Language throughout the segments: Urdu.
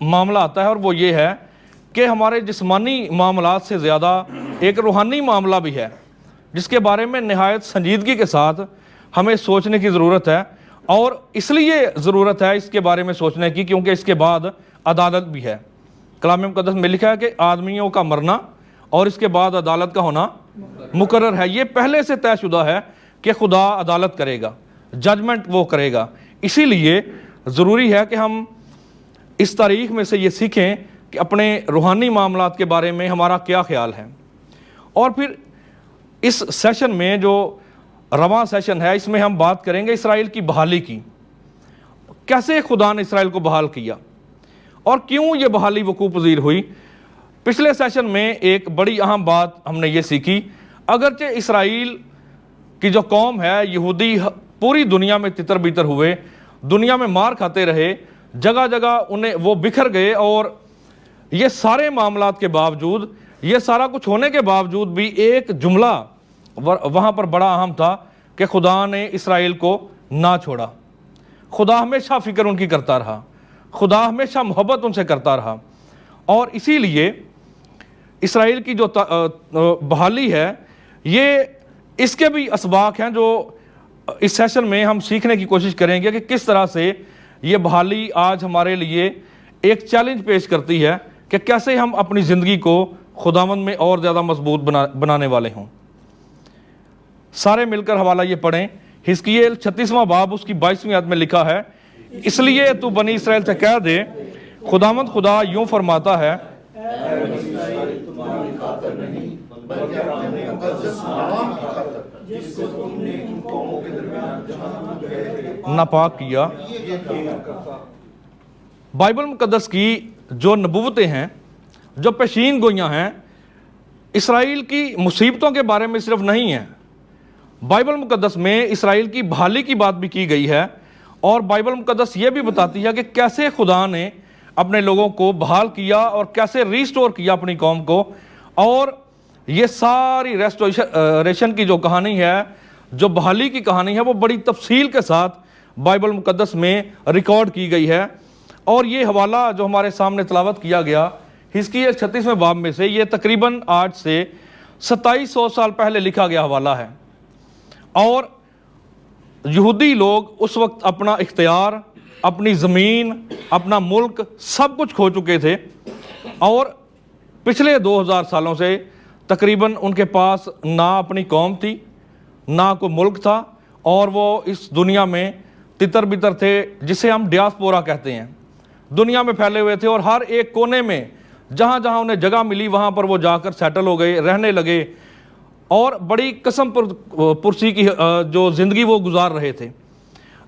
معاملہ آتا ہے اور وہ یہ ہے کہ ہمارے جسمانی معاملات سے زیادہ ایک روحانی معاملہ بھی ہے جس کے بارے میں نہایت سنجیدگی کے ساتھ ہمیں سوچنے کی ضرورت ہے، اور اس لیے ضرورت ہے اس کے بارے میں سوچنے کی کیونکہ اس کے بعد عدالت بھی ہے۔ کلام مقدس میں لکھا ہے کہ آدمیوں کا مرنا اور اس کے بعد عدالت کا ہونا مقرر ہے۔ یہ پہلے سے طے شدہ ہے کہ خدا عدالت کرے گا، ججمنٹ وہ کرے گا۔ اسی لیے ضروری ہے کہ ہم اس تاریخ میں سے یہ سیکھیں کہ اپنے روحانی معاملات کے بارے میں ہمارا کیا خیال ہے۔ اور پھر اس سیشن میں جو رواں سیشن ہے اس میں ہم بات کریں گے اسرائیل کی بحالی کی، کیسے خدا نے اسرائیل کو بحال کیا اور کیوں یہ بحالی وقوع پذیر ہوئی۔ پچھلے سیشن میں ایک بڑی اہم بات ہم نے یہ سیکھی، اگرچہ اسرائیل کی جو قوم ہے، یہودی پوری دنیا میں تتر بیتر ہوئے، دنیا میں مار کھاتے رہے، جگہ جگہ انہیں وہ بکھر گئے، اور یہ سارے معاملات کے باوجود، یہ سارا کچھ ہونے کے باوجود بھی ایک جملہ وہاں پر بڑا اہم تھا کہ خدا نے اسرائیل کو نہ چھوڑا۔ خدا ہمیشہ فکر ان کی کرتا رہا، خدا ہمیشہ محبت ان سے کرتا رہا، اور اسی لیے اسرائیل کی جو بحالی ہے یہ اس کے بھی اسباق ہیں جو اس سیشن میں ہم سیکھنے کی کوشش کریں گے کہ کس طرح سے یہ بحالی آج ہمارے لیے ایک چیلنج پیش کرتی ہے کہ کیسے ہم اپنی زندگی کو خداوند میں اور زیادہ مضبوط بنانے والے ہوں۔ سارے مل کر حوالہ یہ پڑھیں، حزقیل 36واں باب اس کی 22ویں آیت میں لکھا ہے، اس لیے تو بنی اسرائیل سے کہہ دے خداوند خدا یوں فرماتا ہے، ناپاک کیا۔ بائبل مقدس کی جو نبوتیں ہیں، جو پیشین گوئیاں ہیں، اسرائیل کی مصیبتوں کے بارے میں صرف نہیں ہیں، بائبل مقدس میں اسرائیل کی بحالی کی بات بھی کی گئی ہے، اور بائبل مقدس یہ بھی بتاتی ہے کہ کیسے خدا نے اپنے لوگوں کو بحال کیا اور کیسے ریسٹور کیا اپنی قوم کو، اور یہ ساری ریسٹوریشن کی جو کہانی ہے، جو بحالی کی کہانی ہے، وہ بڑی تفصیل کے ساتھ بائبل مقدس میں ریکارڈ کی گئی ہے۔ اور یہ حوالہ جو ہمارے سامنے تلاوت کیا گیا حزقیل 36ویں باب میں سے، یہ تقریباً آج سے 2700 سال پہلے لکھا گیا حوالہ ہے، اور یہودی لوگ اس وقت اپنا اختیار، اپنی زمین، اپنا ملک سب کچھ کھو چکے تھے، اور پچھلے 2000 سالوں سے تقریباً ان کے پاس نہ اپنی قوم تھی، نہ کوئی ملک تھا، اور وہ اس دنیا میں تتر بتر تھے، جسے ہم ڈیاسپورا کہتے ہیں، دنیا میں پھیلے ہوئے تھے، اور ہر ایک کونے میں جہاں جہاں انہیں جگہ ملی وہاں پر وہ جا کر سیٹل ہو گئے، رہنے لگے، اور بڑی قسم پرسی کی جو زندگی وہ گزار رہے تھے۔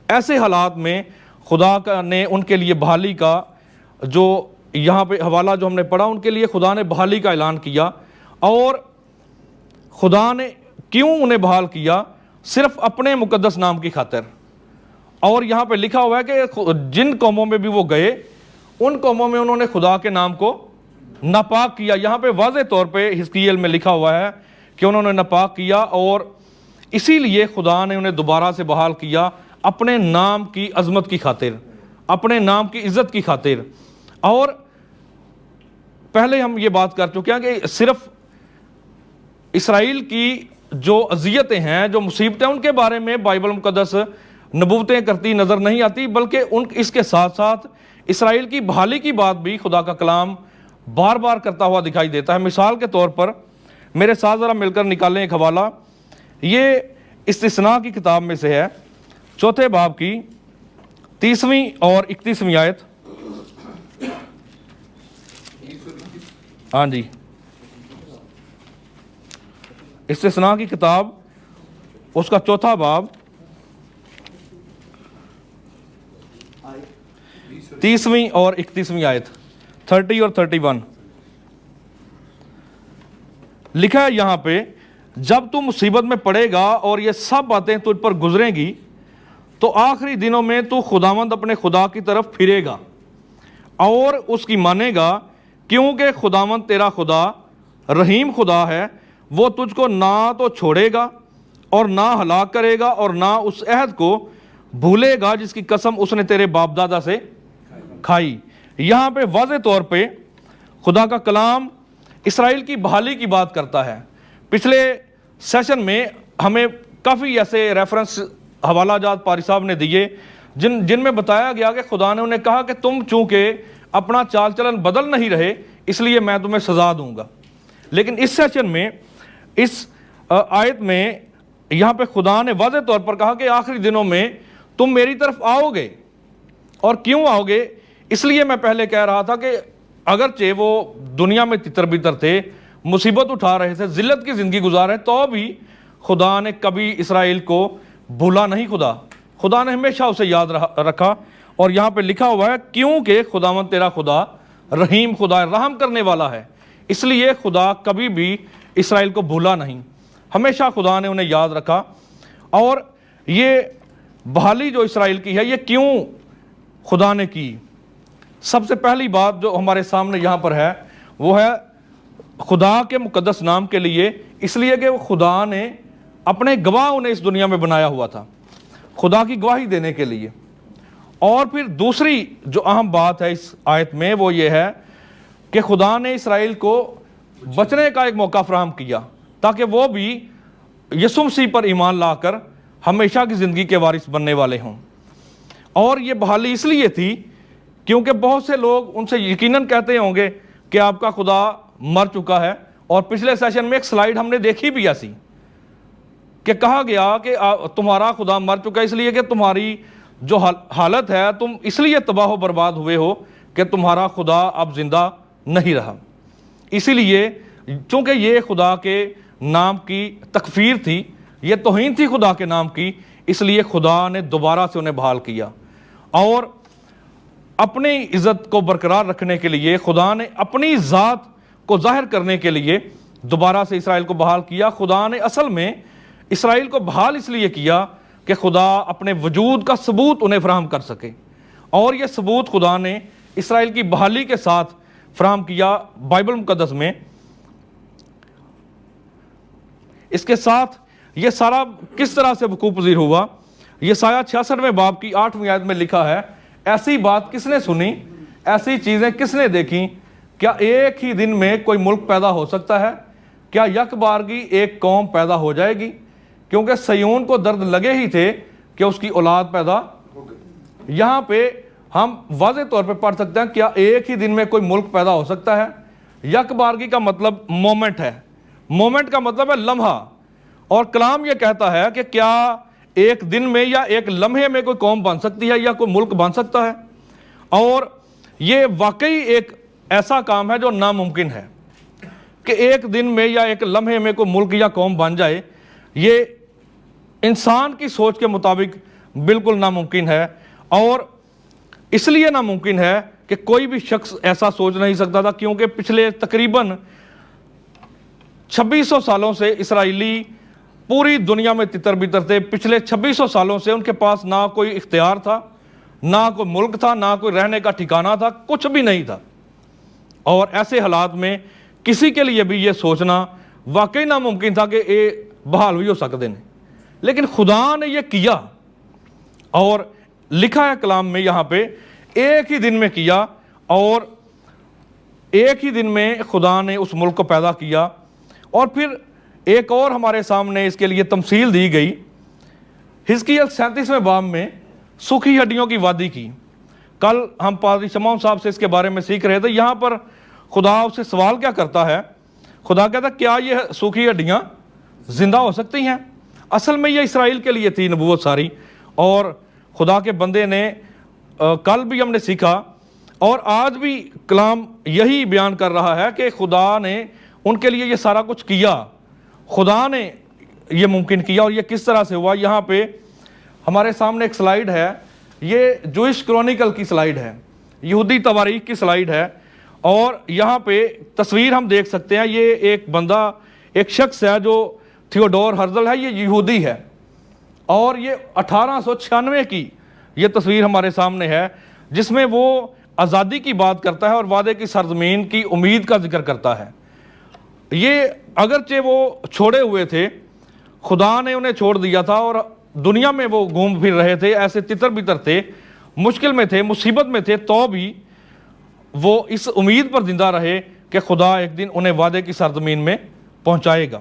ایسے حالات میں خدا نے ان کے لیے بحالی کا جو یہاں پہ حوالہ جو ہم نے پڑھا، ان کے لیے خدا نے بحالی کا اعلان کیا، اور خدا نے کیوں انہیں بحال کیا؟ صرف اپنے مقدس نام کی خاطر۔ اور یہاں پہ لکھا ہوا ہے کہ جن قوموں میں بھی وہ گئے، ان قوموں میں انہوں نے خدا کے نام کو ناپاک کیا۔ یہاں پہ واضح طور پہ حزقیل میں لکھا ہوا ہے کہ انہوں نے ناپاک کیا، اور اسی لیے خدا نے انہیں دوبارہ سے بحال کیا اپنے نام کی عظمت کی خاطر، اپنے نام کی عزت کی خاطر۔ اور پہلے ہم یہ بات کر چکے ہیں کہ صرف اسرائیل کی جو اذیتیں ہیں، جو مصیبتیں، ان کے بارے میں بائبل مقدس نبوتیں کرتی نظر نہیں آتی، بلکہ اس کے ساتھ ساتھ اسرائیل کی بحالی کی بات بھی خدا کا کلام بار بار کرتا ہوا دکھائی دیتا ہے۔ مثال کے طور پر میرے ساتھ ذرا مل کر نکالیں ایک حوالہ، یہ استثناء کی کتاب میں سے ہے، 4 باب کی 30ویں اور 31ویں آیت۔ ہاں جی، استثناء کی کتاب اس کا 4 باب 30ویں اور 31ویں آیت، 30 اور 31 لکھا ہے یہاں پہ، جب تو مصیبت میں پڑے گا اور یہ سب باتیں تجھ پر گزریں گی تو آخری دنوں میں تو خداوند اپنے خدا کی طرف پھرے گا اور اس کی مانے گا، کیونکہ خداوند تیرا خدا رحیم خدا ہے، وہ تجھ کو نہ تو چھوڑے گا اور نہ ہلاک کرے گا اور نہ اس عہد کو بھولے گا جس کی قسم اس نے تیرے باپ دادا سے کھائی۔ یہاں پہ واضح طور پہ خدا کا کلام اسرائیل کی بحالی کی بات کرتا ہے۔ پچھلے سیشن میں ہمیں کافی ایسے ریفرنس حوالہ جات پاری صاحب نے دیے جن میں بتایا گیا کہ خدا نے انہیں کہا کہ تم چونکہ اپنا چال چلن بدل نہیں رہے اس لیے میں تمہیں سزا دوں گا۔ لیکن اس سیشن میں اس آیت میں یہاں پہ خدا نے واضح طور پر کہا کہ آخری دنوں میں تم میری طرف آؤ گے۔ اور کیوں آؤ گے؟ اس لیے میں پہلے کہہ رہا تھا کہ اگرچہ وہ دنیا میں تتر بتر تھے، مصیبت اٹھا رہے تھے، ذلت کی زندگی گزار رہے، تو بھی خدا نے کبھی اسرائیل کو بھولا نہیں۔ خدا نے ہمیشہ اسے یاد رکھا، اور یہاں پہ لکھا ہوا ہے کیونکہ خداوند تیرا خدا رحیم خدا ہے، رحم کرنے والا ہے، اس لیے خدا کبھی بھی اسرائیل کو بھولا نہیں، ہمیشہ خدا نے انہیں یاد رکھا۔ اور یہ بحالی جو اسرائیل کی ہے، یہ کیوں خدا نے کی؟ سب سے پہلی بات جو ہمارے سامنے یہاں پر ہے وہ ہے خدا کے مقدس نام کے لیے، اس لیے کہ خدا نے اپنے گواہ انہیں اس دنیا میں بنایا ہوا تھا، خدا کی گواہی دینے کے لیے۔ اور پھر دوسری جو اہم بات ہے اس آیت میں وہ یہ ہے کہ خدا نے اسرائیل کو بچنے کا ایک موقع فراہم کیا تاکہ وہ بھی یسوع مسیح پر ایمان لا کر ہمیشہ کی زندگی کے وارث بننے والے ہوں۔ اور یہ بحالی اس لیے تھی کیونکہ بہت سے لوگ ان سے یقیناً کہتے ہوں گے کہ آپ کا خدا مر چکا ہے، اور پچھلے سیشن میں ایک سلائیڈ ہم نے دیکھی بھی ایسی کہ کہا گیا کہ تمہارا خدا مر چکا ہے اس لیے کہ تمہاری جو حالت ہے تم اس لیے تباہ و برباد ہوئے ہو کہ تمہارا خدا اب زندہ نہیں رہا۔ اسی لیے چونکہ یہ خدا کے نام کی تکفیر تھی، یہ توہین تھی خدا کے نام کی، اس لیے خدا نے دوبارہ سے انہیں بحال کیا، اور اپنی عزت کو برقرار رکھنے کے لیے خدا نے اپنی ذات کو ظاہر کرنے کے لیے دوبارہ سے اسرائیل کو بحال کیا۔ خدا نے اصل میں اسرائیل کو بحال اس لیے کیا کہ خدا اپنے وجود کا ثبوت انہیں فراہم کر سکے، اور یہ ثبوت خدا نے اسرائیل کی بحالی کے ساتھ فراہم کیا بائبل مقدس میں۔ اس کے ساتھ یہ سارا کس طرح سے وقوع پذیر ہوا؟ یسایہ 66ویں باب کی 8ویں آیت میں لکھا ہے، ایسی بات کس نے سنی، ایسی چیزیں کس نے دیکھی؟ کیا ایک ہی دن میں کوئی ملک پیدا ہو سکتا ہے؟ کیا یک بارگی ایک قوم پیدا ہو جائے گی؟ کیونکہ سیون کو درد لگے ہی تھے کہ اس کی اولاد پیدا ہو گئی۔ یہاں پہ ہم واضح طور پہ پڑھ سکتے ہیں کیا ایک ہی دن میں کوئی ملک پیدا ہو سکتا ہے؟ یک بارگی کا مطلب مومنٹ ہے، مومنٹ کا مطلب ہے لمحہ، اور کلام یہ کہتا ہے کہ کیا ایک دن میں یا ایک لمحے میں کوئی قوم بن سکتی ہے یا کوئی ملک بن سکتا ہے؟ اور یہ واقعی ایک ایسا کام ہے جو ناممکن ہے کہ ایک دن میں یا ایک لمحے میں کوئی ملک یا قوم بن جائے، یہ انسان کی سوچ کے مطابق بالکل ناممکن ہے۔ اور اس لیے ناممکن ہے کہ کوئی بھی شخص ایسا سوچ نہیں سکتا تھا، کیونکہ پچھلے تقریباً 2600 سالوں سے اسرائیلی پوری دنیا میں تتر بتر تھے۔ پچھلے 2600 سالوں سے ان کے پاس نہ کوئی اختیار تھا، نہ کوئی ملک تھا، نہ کوئی رہنے کا ٹھکانہ تھا، کچھ بھی نہیں تھا۔ اور ایسے حالات میں کسی کے لیے بھی یہ سوچنا واقعی ناممکن تھا کہ یہ بحال ہوئی ہو سکتے ہیں، لیکن خدا نے یہ کیا، اور لکھا ہے کلام میں یہاں پہ ایک ہی دن میں کیا، اور ایک ہی دن میں خدا نے اس ملک کو پیدا کیا۔ اور پھر ایک اور ہمارے سامنے اس کے لیے تمثیل دی گئی حزقیل 37ویں باب میں سوکھی ہڈیوں کی وادی کی۔ کل ہم پادری شمعون صاحب سے اس کے بارے میں سیکھ رہے تھے۔ یہاں پر خدا اس سے سوال کیا کرتا ہے؟ خدا کہتا ہے کیا یہ سوکھی ہڈیاں زندہ ہو سکتی ہیں؟ اصل میں یہ اسرائیل کے لیے تھی نبوت ساری، اور خدا کے بندے نے کل بھی ہم نے سیکھا اور آج بھی کلام یہی بیان کر رہا ہے کہ خدا نے ان کے لیے یہ سارا کچھ کیا، خدا نے یہ ممکن کیا۔ اور یہ کس طرح سے ہوا؟ یہاں پہ ہمارے سامنے ایک سلائیڈ ہے، یہ جوئش کرونیکل کی سلائیڈ ہے، یہودی تواریخ کی سلائیڈ ہے، اور یہاں پہ تصویر ہم دیکھ سکتے ہیں۔ یہ ایک بندہ، ایک شخص ہے جو تھیوڈور ہرزل ہے، یہ یہودی ہے، اور یہ 1896 کی یہ تصویر ہمارے سامنے ہے، جس میں وہ آزادی کی بات کرتا ہے اور وعدے کی سرزمین کی امید کا ذکر کرتا ہے۔ یہ اگرچہ وہ چھوڑے ہوئے تھے، خدا نے انہیں چھوڑ دیا تھا، اور دنیا میں وہ گھوم پھر رہے تھے، ایسے تتر بتر تھے، مشکل میں تھے، مصیبت میں تھے، تو بھی وہ اس امید پر زندہ رہے کہ خدا ایک دن انہیں وعدے کی سرزمین میں پہنچائے گا۔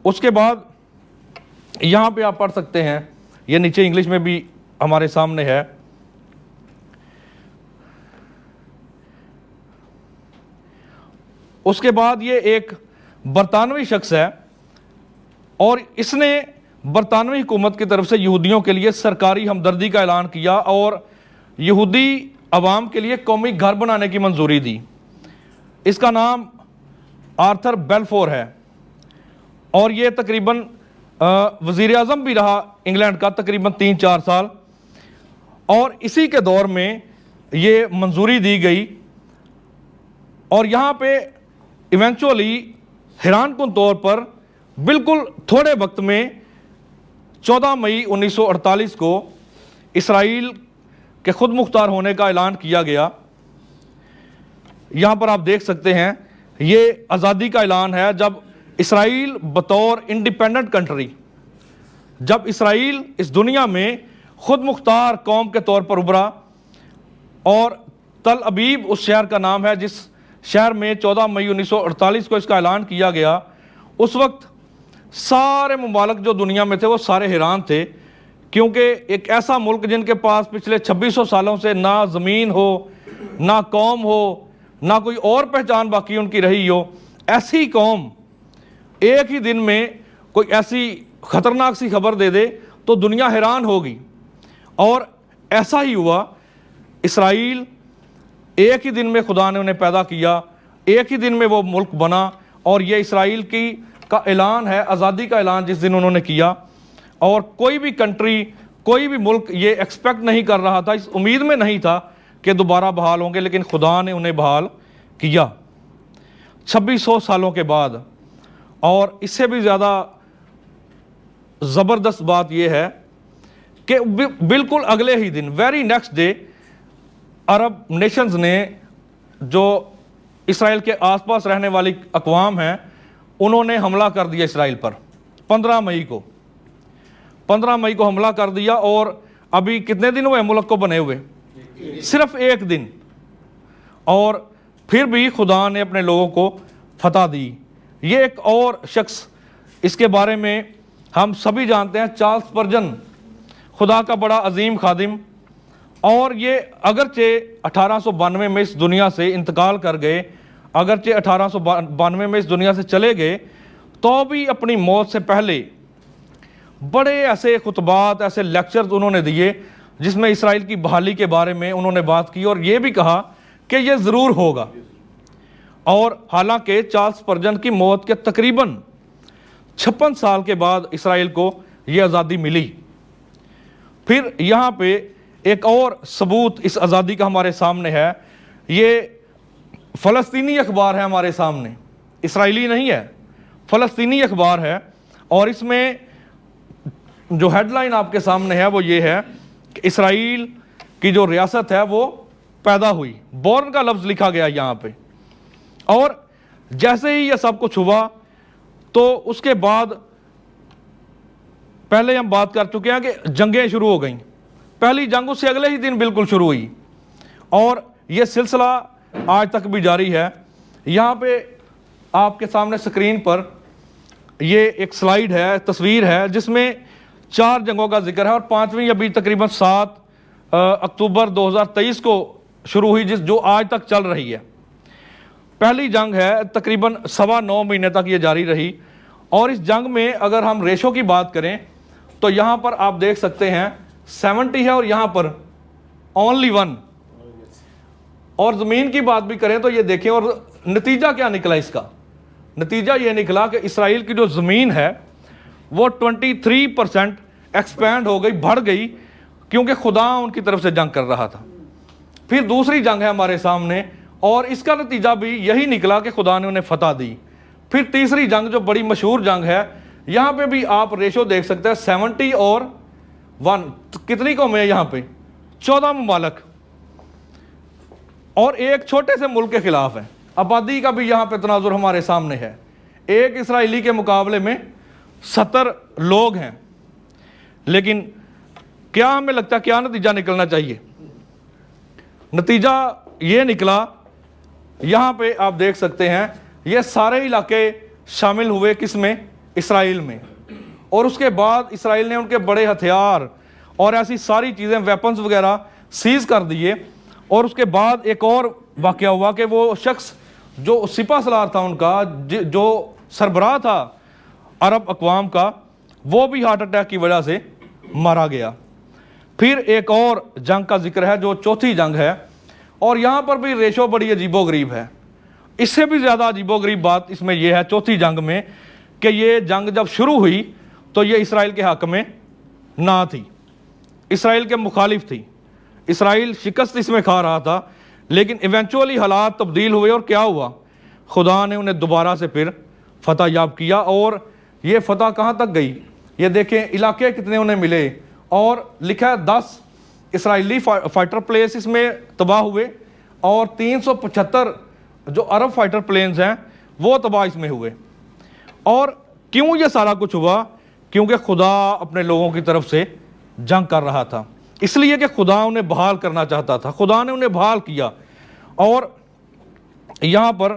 اس کے بعد یہاں پہ آپ پڑھ سکتے ہیں، یہ نیچے انگلش میں بھی ہمارے سامنے ہے، اس کے بعد یہ ایک برطانوی شخص ہے اور اس نے برطانوی حکومت کی طرف سے یہودیوں کے لیے سرکاری ہمدردی کا اعلان کیا اور یہودی عوام کے لیے قومی گھر بنانے کی منظوری دی۔ اس کا نام آرتھر بیلفور ہے اور یہ تقریباً وزیر اعظم بھی رہا انگلینڈ کا تقریباً 3-4 سال، اور اسی کے دور میں یہ منظوری دی گئی۔ اور یہاں پہ ایونچولی حیران کن طور پر بالکل تھوڑے وقت میں 14 مئی 1948 کو اسرائیل کے خود مختار ہونے کا اعلان کیا گیا۔ یہاں پر آپ دیکھ سکتے ہیں یہ آزادی کا اعلان ہے، جب اسرائیل بطور انڈیپینڈنٹ کنٹری، جب اسرائیل اس دنیا میں خود مختار قوم کے طور پر ابھرا، اور تل ابیب اس شہر کا نام ہے جس شہر میں 14 مئی 1948 کو اس کا اعلان کیا گیا۔ اس وقت سارے ممالک جو دنیا میں تھے وہ سارے حیران تھے، کیونکہ ایک ایسا ملک جن کے پاس پچھلے 2600 سالوں سے نہ زمین ہو، نہ قوم ہو، نہ کوئی اور پہچان باقی ان کی رہی ہو، ایسی قوم ایک ہی دن میں کوئی ایسی خطرناک سی خبر دے دے تو دنیا حیران ہوگی۔ اور ایسا ہی ہوا، اسرائیل ایک ہی دن میں خدا نے انہیں پیدا کیا، ایک ہی دن میں وہ ملک بنا، اور یہ اسرائیل کا اعلان ہے، آزادی کا اعلان جس دن انہوں نے کیا۔ اور کوئی بھی کنٹری، کوئی بھی ملک یہ ایکسپیکٹ نہیں کر رہا تھا، اس امید میں نہیں تھا کہ دوبارہ بحال ہوں گے، لیکن خدا نے انہیں بحال کیا 2600 سالوں کے بعد۔ اور اس سے بھی زیادہ زبردست بات یہ ہے کہ بالکل اگلے ہی دن، ویری نیکسٹ ڈے، عرب نیشنز نے جو اسرائیل کے آس پاس رہنے والی اقوام ہیں انہوں نے حملہ کر دیا اسرائیل پر 15 مئی کو 15 مئی کو حملہ کر دیا۔ اور ابھی کتنے دن ہوئے ملک کو بنے ہوئے؟ صرف ایک دن، اور پھر بھی خدا نے اپنے لوگوں کو فتح دی۔ یہ ایک اور شخص، اس کے بارے میں ہم سبھی جانتے ہیں، چارلس اسپرجن، خدا کا بڑا عظیم خادم، اور یہ اگرچہ 1892 میں اس دنیا سے انتقال کر گئے، اگرچہ 1892 میں اس دنیا سے چلے گئے، تو بھی اپنی موت سے پہلے بڑے ایسے خطبات، ایسے لیکچرز انہوں نے دیے جس میں اسرائیل کی بحالی کے بارے میں انہوں نے بات کی، اور یہ بھی کہا کہ یہ ضرور ہوگا۔ اور حالانکہ چارلس اسپرجن کی موت کے تقریباً 56 سال کے بعد اسرائیل کو یہ آزادی ملی۔ پھر یہاں پہ ایک اور ثبوت اس آزادی کا ہمارے سامنے ہے، یہ فلسطینی اخبار ہے ہمارے سامنے، اسرائیلی نہیں ہے، فلسطینی اخبار ہے، اور اس میں جو ہیڈ لائن آپ کے سامنے ہے وہ یہ ہے کہ اسرائیل کی جو ریاست ہے وہ پیدا ہوئی، بورن کا لفظ لکھا گیا یہاں پہ۔ اور جیسے ہی یہ سب کچھ ہوا تو اس کے بعد پہلے ہم بات کر چکے ہیں کہ جنگیں شروع ہو گئیں، پہلی جنگ اس سے اگلے ہی دن بالکل شروع ہوئی، اور یہ سلسلہ آج تک بھی جاری ہے۔ یہاں پہ آپ کے سامنے سکرین پر یہ ایک سلائیڈ ہے، تصویر ہے جس میں 4 جنگوں کا ذکر ہے، اور 5ویں ابھی تقریباً 7 اکتوبر 2023 کو شروع ہوئی، جو آج تک چل رہی ہے۔ پہلی جنگ ہے تقریباً 9.25 مہینے تک یہ جاری رہی، اور اس جنگ میں اگر ہم ریشو کی بات کریں تو یہاں پر آپ دیکھ سکتے ہیں 70 ہے، اور یہاں پر اونلی 1۔ اور زمین کی بات بھی کریں تو یہ دیکھیں، اور نتیجہ کیا نکلا اس کا؟ نتیجہ یہ نکلا کہ اسرائیل کی جو زمین ہے وہ 23% ایکسپینڈ ہو گئی، بڑھ گئی، کیونکہ خدا ان کی طرف سے جنگ کر رہا تھا۔ پھر دوسری جنگ ہے ہمارے سامنے، اور اس کا نتیجہ بھی یہی نکلا کہ خدا نے انہیں فتح دی۔ پھر تیسری جنگ جو بڑی مشہور جنگ ہے، یہاں پہ بھی آپ ریشو دیکھ سکتے ہیں 70 اور 1، کتنی قومیں ہیں یہاں پہ؟ 14 ممالک، اور ایک چھوٹے سے ملک کے خلاف ہے۔ آبادی کا بھی یہاں پہ تناظر ہمارے سامنے ہے، ایک اسرائیلی کے مقابلے میں 70 لوگ ہیں۔ لیکن کیا ہمیں لگتا ہے کیا نتیجہ نکلنا چاہیے؟ نتیجہ یہ نکلا یہاں پہ آپ دیکھ سکتے ہیں یہ سارے علاقے شامل ہوئے کس میں؟ اسرائیل میں. اور اس کے بعد اسرائیل نے ان کے بڑے ہتھیار اور ایسی ساری چیزیں ویپنز وغیرہ سیز کر دیے. اور اس کے بعد ایک اور واقعہ ہوا کہ وہ شخص جو سپہ سالار تھا ان کا، جو سربراہ تھا عرب اقوام کا، وہ بھی ہارٹ اٹیک کی وجہ سے مارا گیا. پھر ایک اور جنگ کا ذکر ہے جو چوتھی جنگ ہے، اور یہاں پر بھی ریشو بڑی عجیب و غریب ہے. اس سے بھی زیادہ عجیب و غریب بات اس میں یہ ہے چوتھی جنگ میں کہ یہ جنگ جب شروع ہوئی تو یہ اسرائیل کے حق میں نہ تھی، اسرائیل کے مخالف تھی. اسرائیل شکست اس میں کھا رہا تھا، لیکن ایونچولی حالات تبدیل ہوئے اور کیا ہوا؟ خدا نے انہیں دوبارہ سے پھر فتح یاب کیا. اور یہ فتح کہاں تک گئی؟ یہ دیکھیں علاقے کتنے انہیں ملے، اور لکھا ہے 10 اسرائیلی فائٹر پلیس اس میں تباہ ہوئے، اور 375 جو عرب فائٹر پلینز ہیں وہ تباہ اس میں ہوئے. اور کیوں یہ سارا کچھ ہوا؟ کیونکہ خدا اپنے لوگوں کی طرف سے جنگ کر رہا تھا، اس لیے کہ خدا انہیں بحال کرنا چاہتا تھا. خدا نے انہیں بحال کیا. اور یہاں پر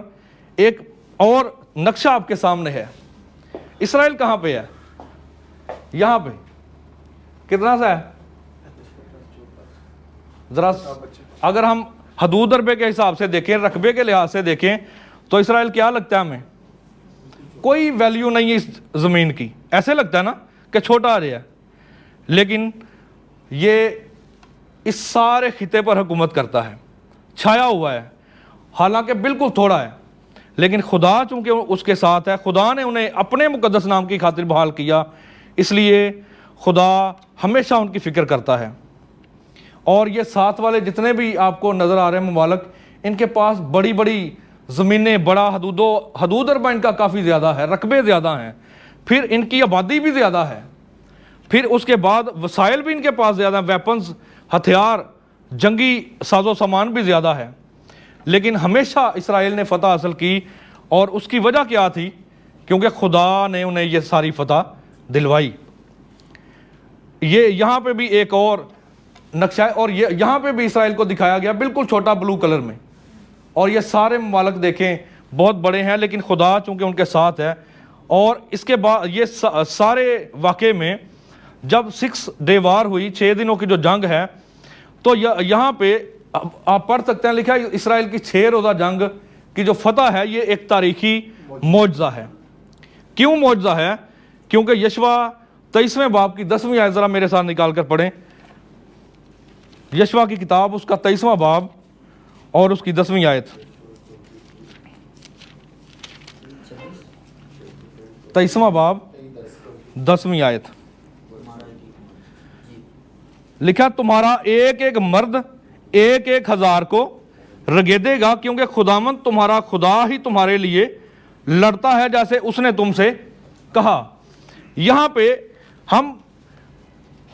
ایک اور نقشہ آپ کے سامنے ہے. اسرائیل کہاں پہ ہے؟ یہاں پہ کتنا سا ہے؟ ذرا اگر ہم حدود رقبے کے حساب سے دیکھیں، رقبے کے لحاظ سے دیکھیں تو اسرائیل کیا لگتا ہے ہمیں؟ کوئی ویلیو نہیں ہے اس زمین کی. ایسے لگتا ہے نا کہ چھوٹا آ رہا ہے، لیکن یہ اس سارے خطے پر حکومت کرتا ہے، چھایا ہوا ہے، حالانکہ بالکل تھوڑا ہے. لیکن خدا چونکہ اس کے ساتھ ہے، خدا نے انہیں اپنے مقدس نام کی خاطر بحال کیا، اس لیے خدا ہمیشہ ان کی فکر کرتا ہے. اور یہ ساتھ والے جتنے بھی آپ کو نظر آ رہے ہیں ممالک، ان کے پاس بڑی بڑی زمینیں، بڑا حدود اربا ان کا کافی زیادہ ہے، رقبے زیادہ ہیں، پھر ان کی آبادی بھی زیادہ ہے، پھر اس کے بعد وسائل بھی ان کے پاس زیادہ ہیں، ویپنز، ہتھیار، جنگی ساز و سامان بھی زیادہ ہے. لیکن ہمیشہ اسرائیل نے فتح حاصل کی، اور اس کی وجہ کیا تھی؟ کیونکہ خدا نے انہیں یہ ساری فتح دلوائی. یہ یہاں پہ بھی ایک اور نقشہ ہے، اور یہاں پہ بھی اسرائیل کو دکھایا گیا بالکل چھوٹا بلو کلر میں. اور یہ سارے ممالک دیکھیں بہت بڑے ہیں، لیکن خدا چونکہ ان کے ساتھ ہے. اور اس کے بعد یہ سارے واقعے میں جب 6 ڈے وار ہوئی، 6 دنوں کی جو جنگ ہے، تو یہاں پہ آپ پڑھ سکتے ہیں لکھا ہے اسرائیل کی 6 روزہ جنگ کی جو فتح ہے یہ ایک تاریخی معجزہ ہے. کیوں معجزہ ہے؟ کیونکہ یشوع 23ویں باب کی 10ویں آیت ذرا میرے ساتھ نکال کر پڑھیں. یشوع کی کتاب اس کا 23واں باب اور اس کی 10ویں آیت. 23واں باب 10ویں آیت لکھا، تمہارا ایک ایک مرد 1,000 کو رگیدے گا، کیونکہ خداوند تمہارا خدا ہی تمہارے لیے لڑتا ہے جیسے اس نے تم سے کہا. یہاں پہ ہم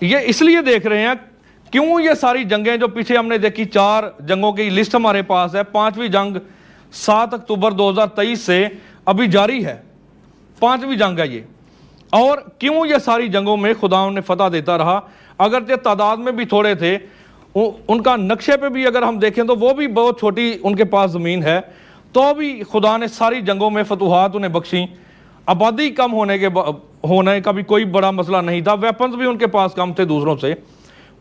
یہ اس لیے دیکھ رہے ہیں کیوں یہ ساری جنگیں جو پیچھے ہم نے دیکھی، 4 جنگوں کی لسٹ ہمارے پاس ہے. 5ویں جنگ 7 اکتوبر 2023 سے ابھی جاری ہے، 5ویں جنگ ہے یہ. اور کیوں یہ ساری جنگوں میں خدا نے فتح دیتا رہا؟ اگرچہ تعداد میں بھی تھوڑے تھے، ان کا نقشے پہ بھی اگر ہم دیکھیں تو وہ بھی بہت چھوٹی ان کے پاس زمین ہے، تو بھی خدا نے ساری جنگوں میں فتوحات انہیں بخشیں. آبادی کم ہونے کا بھی کوئی بڑا مسئلہ نہیں تھا، ویپنز بھی ان کے پاس کم تھے دوسروں سے.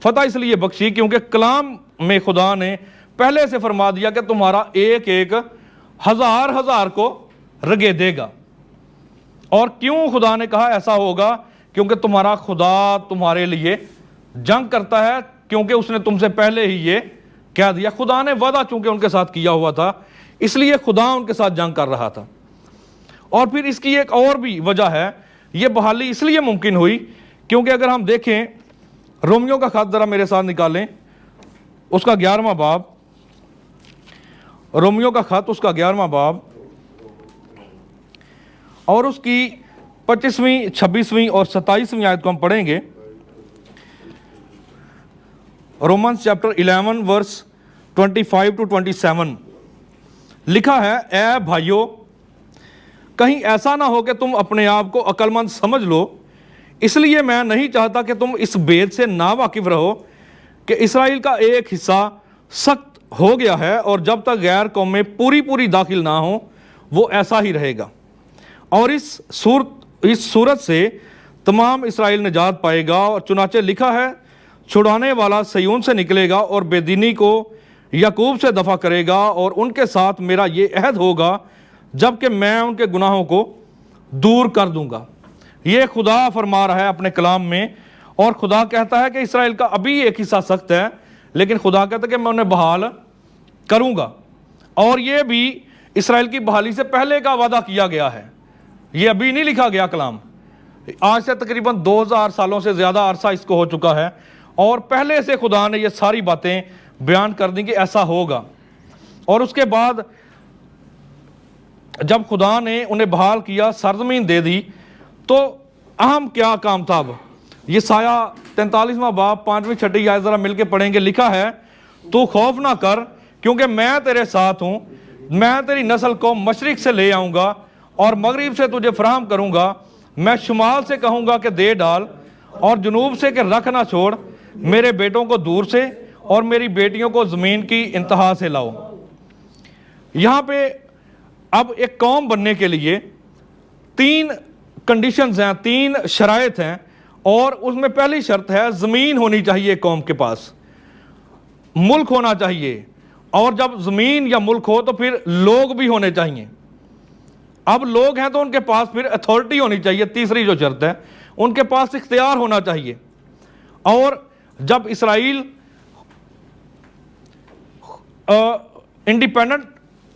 فتح اس لیے بخشی کیونکہ کلام میں خدا نے پہلے سے فرما دیا کہ تمہارا ایک ایک 1,000 کو رگے دے گا. اور کیوں خدا نے کہا ایسا ہوگا؟ کیونکہ تمہارا خدا تمہارے لیے جنگ کرتا ہے، کیونکہ اس نے تم سے پہلے ہی یہ کہہ دیا. خدا نے وعدہ چونکہ ان کے ساتھ کیا ہوا تھا، اس لیے خدا ان کے ساتھ جنگ کر رہا تھا. اور پھر اس کی ایک اور بھی وجہ ہے، یہ بحالی اس لیے ممکن ہوئی کیونکہ اگر ہم دیکھیں رومیو کا خط ذرا میرے ساتھ نکالیں، اس کا 11واں باب، رومیو کا خط اس کا 11واں باب اور اس کی 25ویں 26ویں اور 27ویں آیت کو ہم پڑھیں گے. رومنز چیپٹر 11 ورس 25 to 27 لکھا ہے، اے بھائیو کہیں ایسا نہ ہو کہ تم اپنے آپ کو عقل مند سمجھ لو، اس لیے میں نہیں چاہتا کہ تم اس بید سے نا واقف رہو کہ اسرائیل کا ایک حصہ سخت ہو گیا ہے، اور جب تک غیر قومیں پوری پوری داخل نہ ہوں وہ ایسا ہی رہے گا، اور اس صورت سے تمام اسرائیل نجات پائے گا۔ اور چنانچہ لکھا ہے، چھڑانے والا سیون سے نکلے گا اور بے دینی کو یعقوب سے دفع کرے گا، اور ان کے ساتھ میرا یہ عہد ہوگا جب کہ میں ان کے گناہوں کو دور کر دوں گا۔ یہ خدا فرما رہا ہے اپنے کلام میں، اور خدا کہتا ہے کہ اسرائیل کا ابھی ایک حصہ سخت ہے، لیکن خدا کہتا ہے کہ میں انہیں بحال کروں گا، اور یہ بھی اسرائیل کی بحالی سے پہلے کا وعدہ کیا گیا ہے، یہ ابھی نہیں لکھا گیا کلام، آج سے تقریباً 2000 سالوں سے زیادہ عرصہ اس کو ہو چکا ہے، اور پہلے سے خدا نے یہ ساری باتیں بیان کر دیں کہ ایسا ہوگا۔ اور اس کے بعد جب خدا نے انہیں بحال کیا، سرزمین دے دی، تو اہم کیا کام تھا؟ اب یسایہ 43واں باب 5ویں 6 آیت ذرا مل کے پڑھیں گے۔ لکھا ہے، تو خوف نہ کر کیونکہ میں تیرے ساتھ ہوں، میں تیری نسل کو مشرق سے لے آؤں گا اور مغرب سے تجھے فراہم کروں گا، میں شمال سے کہوں گا کہ دے ڈال اور جنوب سے کہ رکھ نہ چھوڑ، میرے بیٹوں کو دور سے اور میری بیٹیوں کو زمین کی انتہا سے لاؤ۔ یہاں پہ اب ایک قوم بننے کے لیے 3 کنڈیشنز ہیں، 3 شرائط ہیں، اور اس میں پہلی شرط ہے زمین ہونی چاہیے قوم کے پاس، ملک ہونا چاہیے، اور جب زمین یا ملک ہو تو پھر لوگ بھی ہونے چاہیے۔ اب لوگ ہیں تو ان کے پاس پھر اتھارٹی ہونی چاہیے، تیسری جو شرط ہے، ان کے پاس اختیار ہونا چاہیے۔ اور جب اسرائیل انڈیپینڈنٹ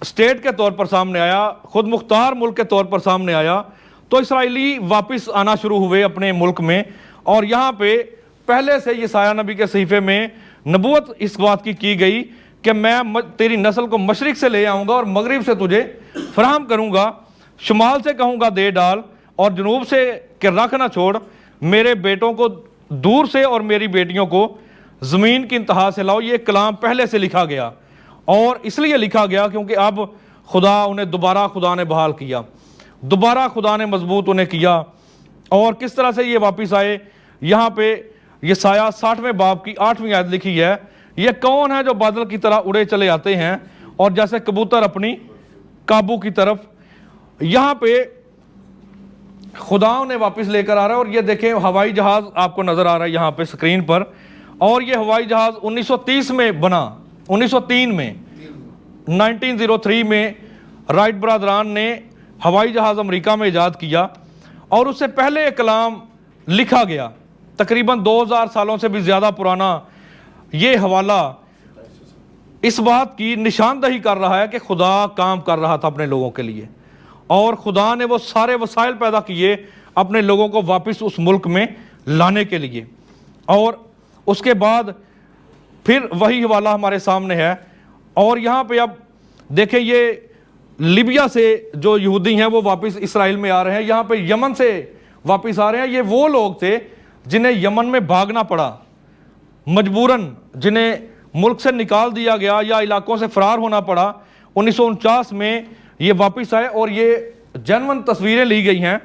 اسٹیٹ کے طور پر سامنے آیا، خود مختار ملک کے طور پر سامنے آیا، تو اسرائیلی واپس آنا شروع ہوئے اپنے ملک میں، اور یہاں پہ پہلے سے یسایہ نبی کے صحیفے میں نبوت اس بات کی گئی کہ میں تیری نسل کو مشرق سے لے آؤں گا اور مغرب سے تجھے فراہم کروں گا، شمال سے کہوں گا دے ڈال اور جنوب سے کہ رکھ نہ چھوڑ، میرے بیٹوں کو دور سے اور میری بیٹیوں کو زمین کی انتہا سے لاؤ۔ یہ کلام پہلے سے لکھا گیا، اور اس لیے لکھا گیا کیونکہ اب خدا انہیں دوبارہ خدا نے بحال کیا، دوبارہ خدا نے مضبوط انہیں کیا۔ اور کس طرح سے یہ واپس آئے؟ یہاں پہ یسایہ 60ویں باب کی 8ویں آیت لکھی ہے، یہ کون ہے جو بادل کی طرح اڑے چلے آتے ہیں اور جیسے کبوتر اپنی قابو کی طرف۔ یہاں پہ خدا انہیں واپس لے کر آ رہا ہے، اور یہ دیکھیں ہوائی جہاز آپ کو نظر آ رہا ہے یہاں پہ سکرین پر، اور یہ ہوائی جہاز 1930 میں بنا، 1903 میں 1903 میں رائٹ برادران نے ہوائی جہاز امریکہ میں ایجاد کیا، اور اس سے پہلے ایک کلام لکھا گیا تقریباً 2000 سالوں سے بھی زیادہ پرانا۔ یہ حوالہ اس بات کی نشاندہی کر رہا ہے کہ خدا کام کر رہا تھا اپنے لوگوں کے لیے، اور خدا نے وہ سارے وسائل پیدا کیے اپنے لوگوں کو واپس اس ملک میں لانے کے لیے۔ اور اس کے بعد پھر وہی حوالہ ہمارے سامنے ہے، اور یہاں پہ اب دیکھیں یہ لیبیا سے جو یہودی ہیں وہ واپس اسرائیل میں آ رہے ہیں، یہاں پہ یمن سے واپس آ رہے ہیں۔ یہ وہ لوگ تھے جنہیں یمن میں بھاگنا پڑا مجبوراً، جنہیں ملک سے نکال دیا گیا یا علاقوں سے فرار ہونا پڑا۔ 1949 میں یہ واپس آئے، اور یہ جنون تصویریں لی گئی ہیں۔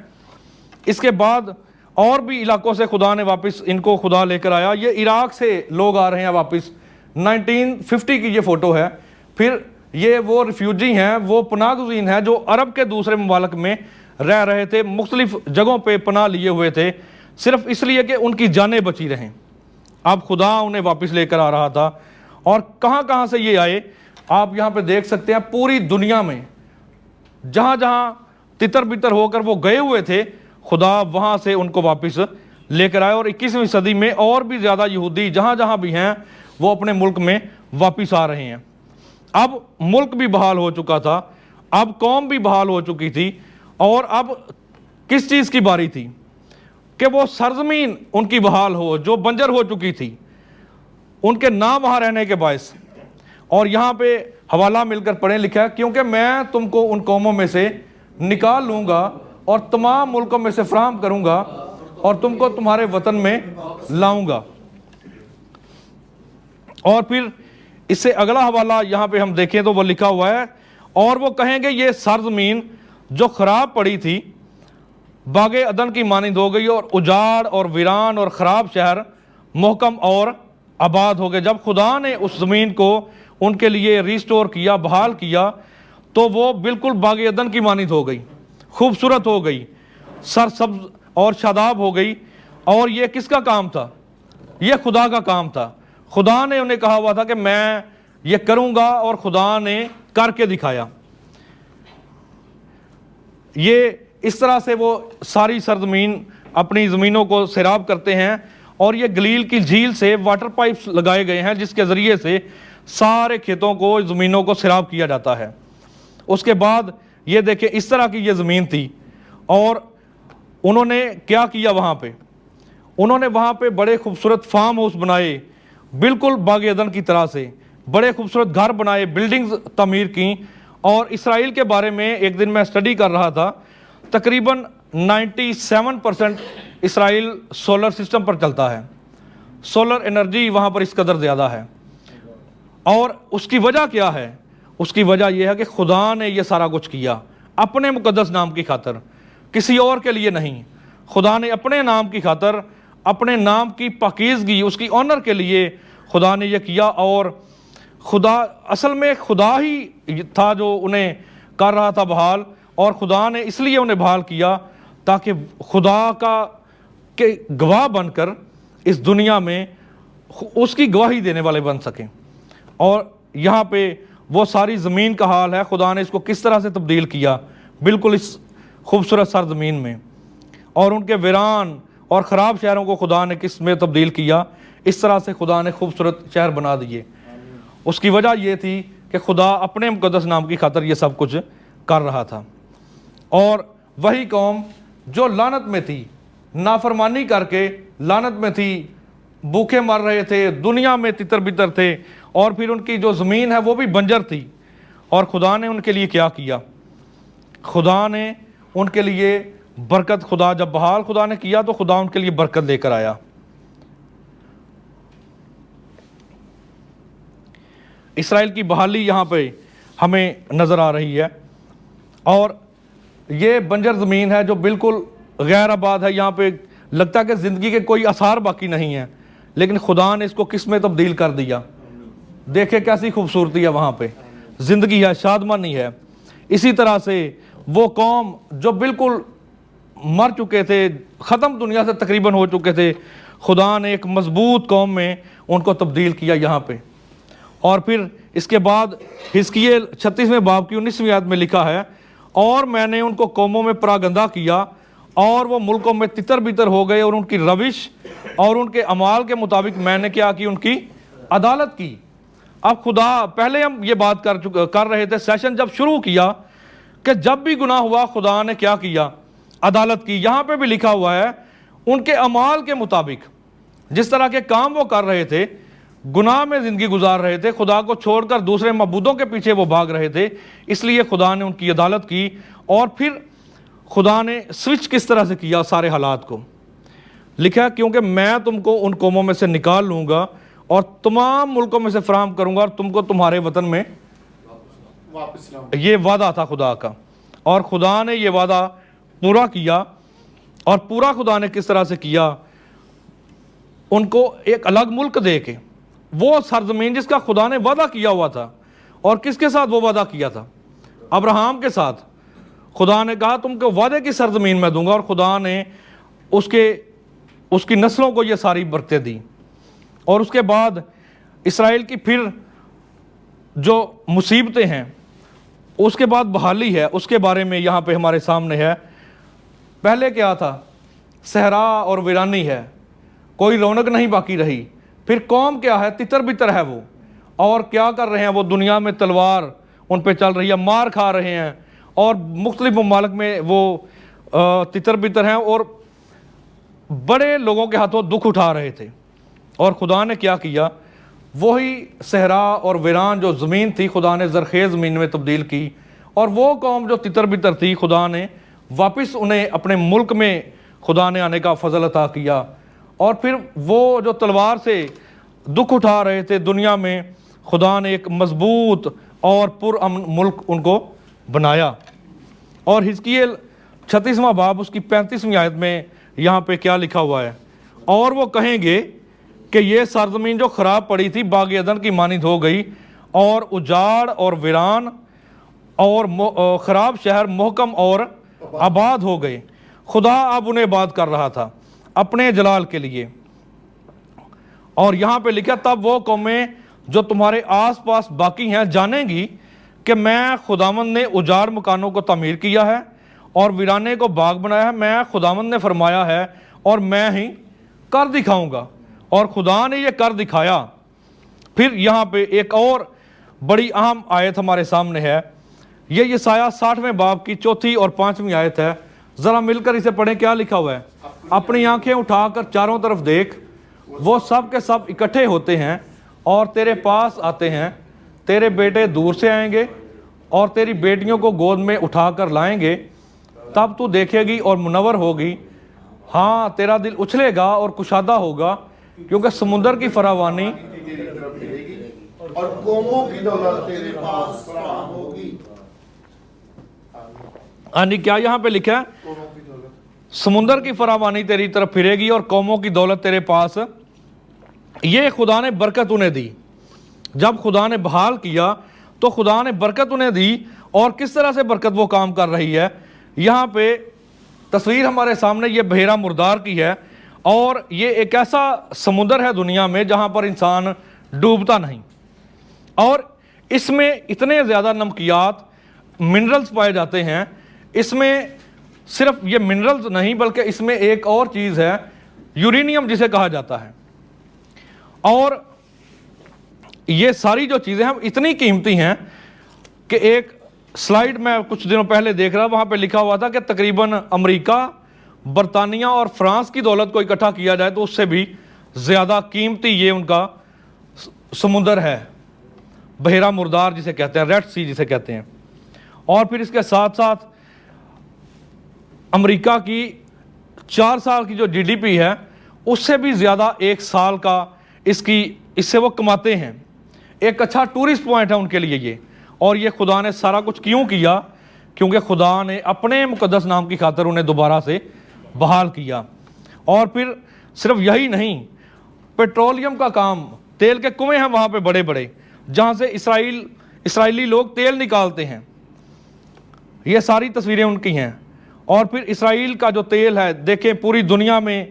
اس کے بعد اور بھی علاقوں سے خدا نے واپس ان کو خدا لے کر آیا۔ یہ عراق سے لوگ آ رہے ہیں واپس، 1950 کی یہ فوٹو ہے۔ پھر یہ وہ ریفیوجی ہیں، وہ پناہ گزین ہیں جو عرب کے دوسرے ممالک میں رہ رہے تھے، مختلف جگہوں پہ پناہ لیے ہوئے تھے، صرف اس لیے کہ ان کی جانیں بچی رہیں۔ اب خدا انہیں واپس لے کر آ رہا تھا، اور کہاں کہاں سے یہ آئے آپ یہاں پہ دیکھ سکتے ہیں۔ پوری دنیا میں جہاں جہاں تتر بتر ہو کر وہ گئے ہوئے تھے، خدا وہاں سے ان کو واپس لے کر آئے، اور 21ویں صدی میں اور بھی زیادہ یہودی جہاں جہاں بھی ہیں وہ اپنے ملک میں واپس آ رہے ہیں۔ اب ملک بھی بحال ہو چکا تھا، اب قوم بھی بحال ہو چکی تھی، اور اب کس چیز کی باری تھی کہ وہ سرزمین ان کی بحال ہو جو بنجر ہو چکی تھی ان کے نہ وہاں رہنے کے باعث۔ اور یہاں پہ حوالہ مل کر پڑھیں، لکھا ہے کیونکہ میں تم کو ان قوموں میں سے نکال لوں گا اور تمام ملکوں میں سے فراہم کروں گا اور تم کو تمہارے وطن میں لاؤں گا۔ اور پھر اس سے اگلا حوالہ یہاں پہ ہم دیکھیں تو وہ لکھا ہوا ہے، اور وہ کہیں گے یہ سرزمین جو خراب پڑی تھی باغ عدن کی مانند ہو گئی، اور اجاڑ اور ویران اور خراب شہر محکم اور آباد ہو گئے۔ جب خدا نے اس زمین کو ان کے لیے ریسٹور کیا، بحال کیا، تو وہ بالکل باغ عدن کی مانند ہو گئی، خوبصورت ہو گئی، سرسبز اور شاداب ہو گئی۔ اور یہ کس کا کام تھا؟ یہ خدا کا کام تھا۔ خدا نے انہیں کہا ہوا تھا کہ میں یہ کروں گا، اور خدا نے کر کے دکھایا۔ یہ اس طرح سے وہ ساری سرزمین اپنی زمینوں کو سیراب کرتے ہیں، اور یہ گلیل کی جھیل سے واٹر پائپس لگائے گئے ہیں جس کے ذریعے سے سارے کھیتوں کو، زمینوں کو سیراب کیا جاتا ہے۔ اس کے بعد یہ دیکھیں اس طرح کی یہ زمین تھی، اور انہوں نے کیا کیا وہاں پہ؟ انہوں نے وہاں پہ بڑے خوبصورت فارم ہاؤس بنائے، بالکل باغ عدن کی طرح سے، بڑے خوبصورت گھر بنائے، بلڈنگز تعمیر کی۔ اور اسرائیل کے بارے میں ایک دن میں اسٹڈی کر رہا تھا، تقریباً 97% اسرائیل سولر سسٹم پر چلتا ہے، سولر انرجی وہاں پر اس قدر زیادہ ہے۔ اور اس کی وجہ کیا ہے؟ اس کی وجہ یہ ہے کہ خدا نے یہ سارا کچھ کیا اپنے مقدس نام کی خاطر، کسی اور کے لیے نہیں۔ خدا نے اپنے نام کی خاطر، اپنے نام کی پاکیزگی، اس کی آنر کے لیے خدا نے یہ کیا۔ اور خدا اصل میں خدا ہی تھا جو انہیں کر رہا تھا بحال، اور خدا نے اس لیے انہیں بحال کیا تاکہ خدا کا کے گواہ بن کر اس دنیا میں اس کی گواہی دینے والے بن سکیں۔ اور یہاں پہ وہ ساری زمین کا حال ہے، خدا نے اس کو کس طرح سے تبدیل کیا بالکل اس خوبصورت سرزمین میں، اور ان کے ویران اور خراب شہروں کو خدا نے کس میں تبدیل کیا؟ اس طرح سے خدا نے خوبصورت شہر بنا دیے۔ اس کی وجہ یہ تھی کہ خدا اپنے مقدس نام کی خاطر یہ سب کچھ کر رہا تھا۔ اور وہی قوم جو لعنت میں تھی، نافرمانی کر کے لعنت میں تھی، بھوکے مر رہے تھے، دنیا میں تتر بتر تھے، اور پھر ان کی جو زمین ہے وہ بھی بنجر تھی، اور خدا نے ان کے لیے کیا کیا؟ خدا نے ان کے لیے برکت، خدا جب بحال خدا نے کیا تو خدا ان کے لیے برکت لے کر آیا۔ اسرائیل کی بحالی یہاں پہ ہمیں نظر آ رہی ہے، اور یہ بنجر زمین ہے جو بالکل غیر آباد ہے، یہاں پہ لگتا ہے کہ زندگی کے کوئی آثار باقی نہیں ہیں، لیکن خدا نے اس کو کس میں تبدیل کر دیا؟ دیکھیں کیسی خوبصورتی ہے وہاں پہ، زندگی ہے، شادمانی ہے۔ اسی طرح سے وہ قوم جو بالکل مر چکے تھے، ختم دنیا سے تقریباً ہو چکے تھے، خدا نے ایک مضبوط قوم میں ان کو تبدیل کیا یہاں پہ۔ اور پھر اس کے بعد حزقیل 36ویں باب کی 19ویں آیت میں لکھا ہے، اور میں نے ان کو قوموں میں پراگندہ کیا، اور وہ ملکوں میں تتر بتر ہو گئے، اور ان کی روش اور ان کے اعمال کے مطابق میں نے کیا کی؟ ان کی عدالت کی۔ اب خدا، پہلے ہم یہ بات کر رہے تھے، سیشن جب شروع کیا کہ جب بھی گناہ ہوا خدا نے کیا کیا؟ عدالت کی۔ یہاں پہ بھی لکھا ہوا ہے ان کے اعمال کے مطابق، جس طرح کے کام وہ کر رہے تھے، گناہ میں زندگی گزار رہے تھے، خدا کو چھوڑ کر دوسرے معبودوں کے پیچھے وہ بھاگ رہے تھے، اس لیے خدا نے ان کی عدالت کی۔ اور پھر خدا نے سوئچ کس طرح سے کیا سارے حالات کو؟ لکھا ہے کیونکہ میں تم کو ان قوموں میں سے نکال لوں گا اور تمام ملکوں میں سے فراہم کروں گا، اور تم کو تمہارے وطن میں واپس لاؤں گا۔ یہ وعدہ تھا خدا کا، اور خدا نے یہ وعدہ پورا کیا۔ اور پورا خدا نے کس طرح سے کیا؟ ان کو ایک الگ ملک دے کے، وہ سرزمین جس کا خدا نے وعدہ کیا ہوا تھا۔ اور کس کے ساتھ وہ وعدہ کیا تھا؟ ابراہیم کے ساتھ۔ خدا نے کہا تم کو وعدے کی سرزمین میں دوں گا، اور خدا نے اس کی نسلوں کو یہ ساری برکتیں دی۔ اور اس کے بعد اسرائیل کی پھر جو مصیبتیں ہیں، اس کے بعد بحالی ہے، اس کے بارے میں یہاں پہ ہمارے سامنے ہے۔ پہلے کیا تھا؟ صحرا اور ویرانی ہے، کوئی رونق نہیں باقی رہی۔ پھر قوم کیا ہے؟ تتر بتر ہے وہ، اور کیا کر رہے ہیں وہ؟ دنیا میں تلوار ان پہ چل رہی ہے، مار کھا رہے ہیں، اور مختلف ممالک میں وہ تتر بتر ہیں، اور بڑے لوگوں کے ہاتھوں دکھ اٹھا رہے تھے۔ اور خدا نے کیا کیا؟ وہی صحرا اور ویران جو زمین تھی خدا نے زرخیز زمین میں تبدیل کی، اور وہ قوم جو تتر بتر تھی خدا نے واپس انہیں اپنے ملک میں خدا نے آنے کا فضل عطا کیا۔ اور پھر وہ جو تلوار سے دکھ اٹھا رہے تھے دنیا میں، خدا نے ایک مضبوط اور پرامن ملک ان کو بنایا۔ اور حزقیل 36واں باب اس کی 35ویں آیت میں یہاں پہ کیا لکھا ہوا ہے؟ اور وہ کہیں گے کہ یہ سرزمین جو خراب پڑی تھی باغ عدن کی مانند ہو گئی، اور اجاڑ اور ویران اور خراب شہر محکم اور آباد ہو گئے۔ خدا اب انہیں آباد کر رہا تھا اپنے جلال کے لیے۔ اور یہاں پہ لکھا تب وہ قومیں جو تمہارے آس پاس باقی ہیں جانیں گی کہ میں خداوند نے اجاڑ مکانوں کو تعمیر کیا ہے اور ویرانے کو باغ بنایا ہے۔ میں خداوند نے فرمایا ہے اور میں ہی کر دکھاؤں گا، اور خدا نے یہ کر دکھایا۔ پھر یہاں پہ ایک اور بڑی اہم آیت ہمارے سامنے ہے، یہ یسایہ 60ویں باب کی 4 اور 5 آیت ہے۔ ذرا مل کر اسے پڑھیں، کیا لکھا ہوا ہے؟ اپنی آنکھیں اٹھا کر چاروں طرف دیکھ، وہ سب کے سب اکٹھے ہوتے ہیں اور تیرے پاس آتے ہیں۔ تیرے بیٹے دور سے آئیں گے اور تیری بیٹیوں کو گود میں اٹھا کر لائیں گے، تب تو دیکھے گی اور منور ہوگی۔ ہاں، تیرا دل اچھلے گا اور کشادہ ہوگا، کیونکہ سمندر کی فراوانی اور قوموں کی دولت تیرے پاس فراہم ہوگی۔ یعنی کیا یہاں پہ لکھا ہے؟ سمندر کی فراوانی تیری طرف پھرے گی اور قوموں کی دولت تیرے پاس۔ یہ خدا نے برکت انہیں دی۔ جب خدا نے بحال کیا تو خدا نے برکت انہیں دی، اور کس طرح سے برکت وہ کام کر رہی ہے۔ یہاں پہ تصویر ہمارے سامنے یہ بحیرہ مردار کی ہے، اور یہ ایک ایسا سمندر ہے دنیا میں جہاں پر انسان ڈوبتا نہیں، اور اس میں اتنے زیادہ نمکیات منرلز پائے جاتے ہیں۔ اس میں صرف یہ منرلز نہیں بلکہ اس میں ایک اور چیز ہے، یورینیم جسے کہا جاتا ہے، اور یہ ساری جو چیزیں ہیں اتنی قیمتی ہیں کہ ایک سلائیڈ میں کچھ دنوں پہلے دیکھ رہا، وہاں پہ لکھا ہوا تھا کہ تقریباً امریکہ، برطانیہ اور فرانس کی دولت کو اکٹھا کیا جائے تو اس سے بھی زیادہ قیمتی یہ ان کا سمندر ہے، بحیرہ مردار جسے کہتے ہیں، ریڈ سی جسے کہتے ہیں۔ اور پھر اس کے ساتھ ساتھ امریکہ کی 4 سال کی جو جی ڈی پی ہے اس سے بھی زیادہ 1 سال کا اس سے وہ کماتے ہیں۔ ایک اچھا ٹورسٹ پوائنٹ ہے ان کے لیے یہ، اور یہ خدا نے سارا کچھ کیوں کیا؟ کیونکہ خدا نے اپنے مقدس نام کی خاطر انہیں دوبارہ سے بحال کیا۔ اور پھر صرف یہی نہیں، پیٹرولیم کا کام، تیل کے کنویں ہیں وہاں پہ بڑے بڑے، جہاں سے اسرائیلی لوگ تیل نکالتے ہیں۔ یہ ساری تصویریں ان کی ہیں۔ اور پھر اسرائیل کا جو تیل ہے دیکھیں پوری دنیا میں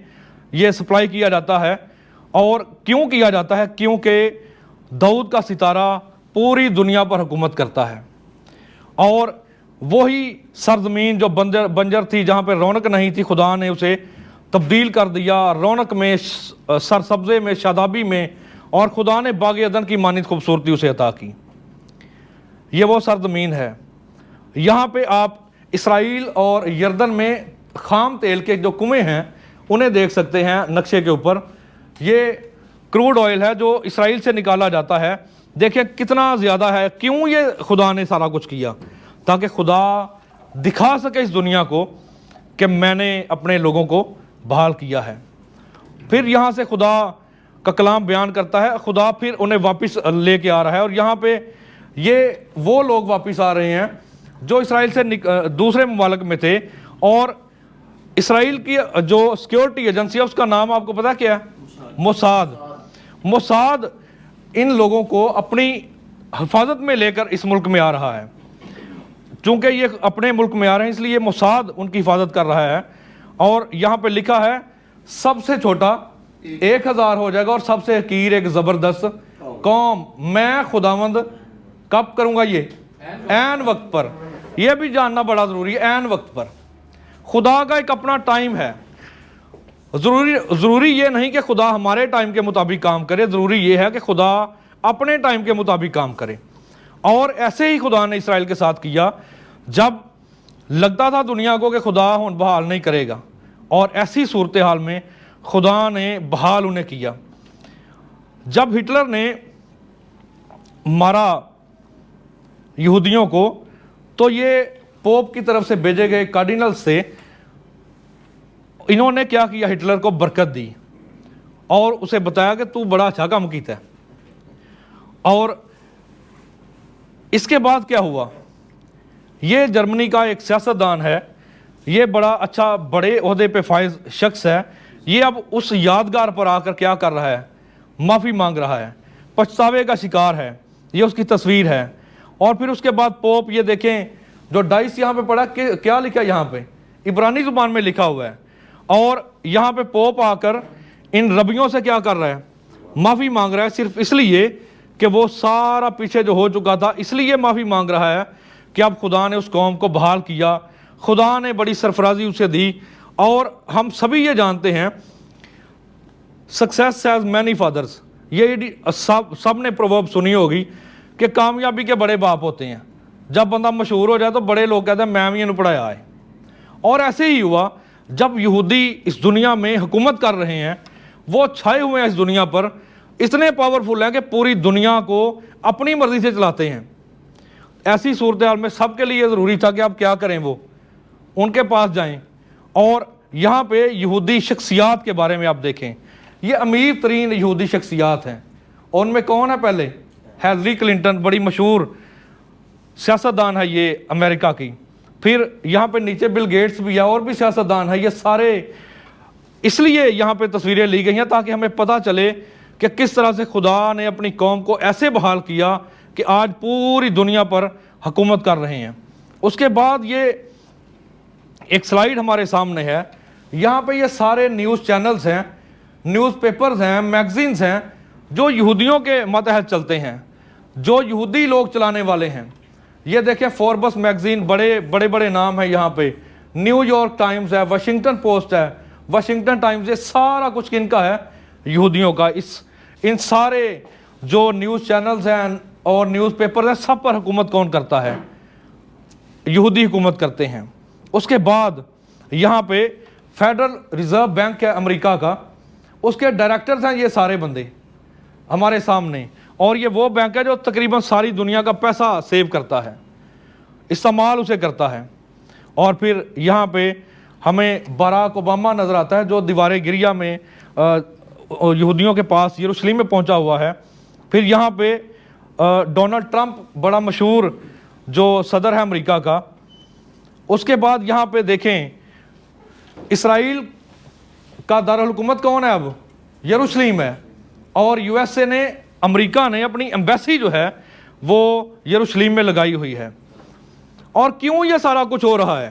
یہ سپلائی کیا جاتا ہے، اور کیوں کیا جاتا ہے؟ کیونکہ داؤد کا ستارہ پوری دنیا پر حکومت کرتا ہے، اور وہی سرزمین جو بنجر تھی، جہاں پہ رونق نہیں تھی، خدا نے اسے تبدیل کر دیا رونق میں، سرسبزے میں، شادابی میں، اور خدا نے باغ عدن کی مانند خوبصورتی اسے عطا کی۔ یہ وہ سرزمین ہے۔ یہاں پہ آپ اسرائیل اور یردن میں خام تیل کے جو کنویں ہیں انہیں دیکھ سکتے ہیں نقشے کے اوپر۔ یہ کروڈ آئل ہے جو اسرائیل سے نکالا جاتا ہے۔ دیکھیں کتنا زیادہ ہے۔ کیوں یہ خدا نے سارا کچھ کیا؟ تاکہ خدا دکھا سکے اس دنیا کو کہ میں نے اپنے لوگوں کو بحال کیا ہے۔ پھر یہاں سے خدا کا کلام بیان کرتا ہے، خدا پھر انہیں واپس لے کے آ رہا ہے، اور یہاں پہ یہ وہ لوگ واپس آ رہے ہیں جو اسرائیل سے دوسرے ممالک میں تھے۔ اور اسرائیل کی جو سیکیورٹی ایجنسی ہے اس کا نام آپ کو پتا کیا ہے؟ موساد۔ موساد ان لوگوں کو اپنی حفاظت میں لے کر اس ملک میں آ رہا ہے۔ چونکہ یہ اپنے ملک میں آ رہے ہیں اس لیے موساد ان کی حفاظت کر رہا ہے۔ اور یہاں پہ لکھا ہے سب سے چھوٹا 1000 ہو جائے گا اور سب سے حقیر ایک زبردست قوم۔ میں خداوند کب کروں گا؟ یہ عین وقت پر۔ یہ بھی جاننا بڑا ضروری ہے، عین وقت پر۔ خدا کا ایک اپنا ٹائم ہے۔ ضروری یہ نہیں کہ خدا ہمارے ٹائم کے مطابق کام کرے، ضروری یہ ہے کہ خدا اپنے ٹائم کے مطابق کام کرے۔ اور ایسے ہی خدا نے اسرائیل کے ساتھ کیا جب لگتا تھا دنیا کو کہ خدا ہن بحال نہیں کرے گا، اور ایسی صورتحال میں خدا نے بحال انہیں کیا۔ جب ہٹلر نے مارا یہودیوں کو تو یہ پوپ کی طرف سے بھیجے گئے کارڈینل سے انہوں نے کیا کیا؟ ہٹلر کو برکت دی اور اسے بتایا کہ تو بڑا اچھا کام کیتا ہے۔ اور اس کے بعد کیا ہوا؟ یہ جرمنی کا ایک سیاستدان ہے، یہ بڑا اچھا بڑے عہدے پہ فائز شخص ہے۔ یہ اب اس یادگار پر آ کر کیا کر رہا ہے؟ معافی مانگ رہا ہے، پچھتاوے کا شکار ہے یہ اس کی تصویر ہے. اور پھر اس کے بعد پوپ, یہ دیکھیں جو ڈائس یہاں پہ پڑا, کیا لکھا ہے یہاں پہ, عبرانی زبان میں لکھا ہوا ہے. اور یہاں پہ پوپ آ کر ان ربیوں سے کیا کر رہا ہے, معافی مانگ رہا ہے, صرف اس لیے کہ وہ سارا پیچھے جو ہو چکا تھا, اس لیے معافی مانگ رہا ہے کہ اب خدا نے اس قوم کو بحال کیا, خدا نے بڑی سرفرازی اسے دی. اور ہم سبھی یہ جانتے ہیں سکسیس ہیز مینی فادرز, یہ سب نے پروورب سنی ہوگی کہ کامیابی کے بڑے باپ ہوتے ہیں. جب بندہ مشہور ہو جائے تو بڑے لوگ کہتے ہیں میں بھی انہوں پڑھایا ہے. اور ایسے ہی ہوا جب یہودی اس دنیا میں حکومت کر رہے ہیں, وہ چھائے ہوئے ہیں اس دنیا پر, اتنے پاورفل ہیں کہ پوری دنیا کو اپنی مرضی سے چلاتے ہیں. ایسی صورتحال میں سب کے لیے ضروری تھا کہ آپ کیا کریں, وہ ان کے پاس جائیں. اور یہاں پہ یہودی شخصیات کے بارے میں آپ دیکھیں, یہ امیر ترین یہودی شخصیات ہیں. اور ان میں کون ہے پہلے, ہیلری کلنٹن, بڑی مشہور سیاستدان ہے یہ امریکہ کی. پھر یہاں پہ نیچے بل گیٹس بھی ہے, اور بھی سیاستدان ہے. یہ سارے اس لیے یہاں پہ تصویریں لی گئی ہیں تاکہ ہمیں پتہ چلے کہ کس طرح سے خدا نے اپنی قوم کو ایسے بحال کیا کہ آج پوری دنیا پر حکومت کر رہے ہیں. اس کے بعد یہ ایک سلائیڈ ہمارے سامنے ہے, یہاں پہ یہ سارے نیوز چینلز ہیں, نیوز پیپرز ہیں, میگزینز ہیں جو یہودیوں کے ماتحت چلتے ہیں, جو یہودی لوگ چلانے والے ہیں. یہ دیکھیں فوربس میگزین, بڑے بڑے نام ہیں یہاں پہ, نیو یارک ٹائمز ہے, واشنگٹن پوسٹ ہے, واشنگٹن ٹائمز, یہ سارا کچھ کن کا ہے, یہودیوں کا. ان سارے جو نیوز چینلز ہیں اور نیوز پیپرز ہیں, سب پر حکومت کون کرتا ہے, یہودی حکومت کرتے ہیں. اس کے بعد یہاں پہ فیڈرل ریزرو بینک ہے امریکہ کا, اس کے ڈائریکٹرز ہیں یہ سارے بندے ہمارے سامنے. اور یہ وہ بینک ہے جو تقریباً ساری دنیا کا پیسہ سیو کرتا ہے, استعمال اسے کرتا ہے. اور پھر یہاں پہ ہمیں باراک اوباما نظر آتا ہے جو دیوار گریا میں یہودیوں کے پاس یروشلم میں پہنچا ہوا ہے. پھر یہاں پہ ڈونلڈ ٹرمپ, بڑا مشہور جو صدر ہے امریکہ کا. اس کے بعد یہاں پہ دیکھیں اسرائیل کا دارالحکومت کون ہے, اب یروشلم ہے. اور یو ایس اے نے, امریکہ نے اپنی ایمبیسی جو ہے وہ یروشلم میں لگائی ہوئی ہے. اور کیوں یہ سارا کچھ ہو رہا ہے,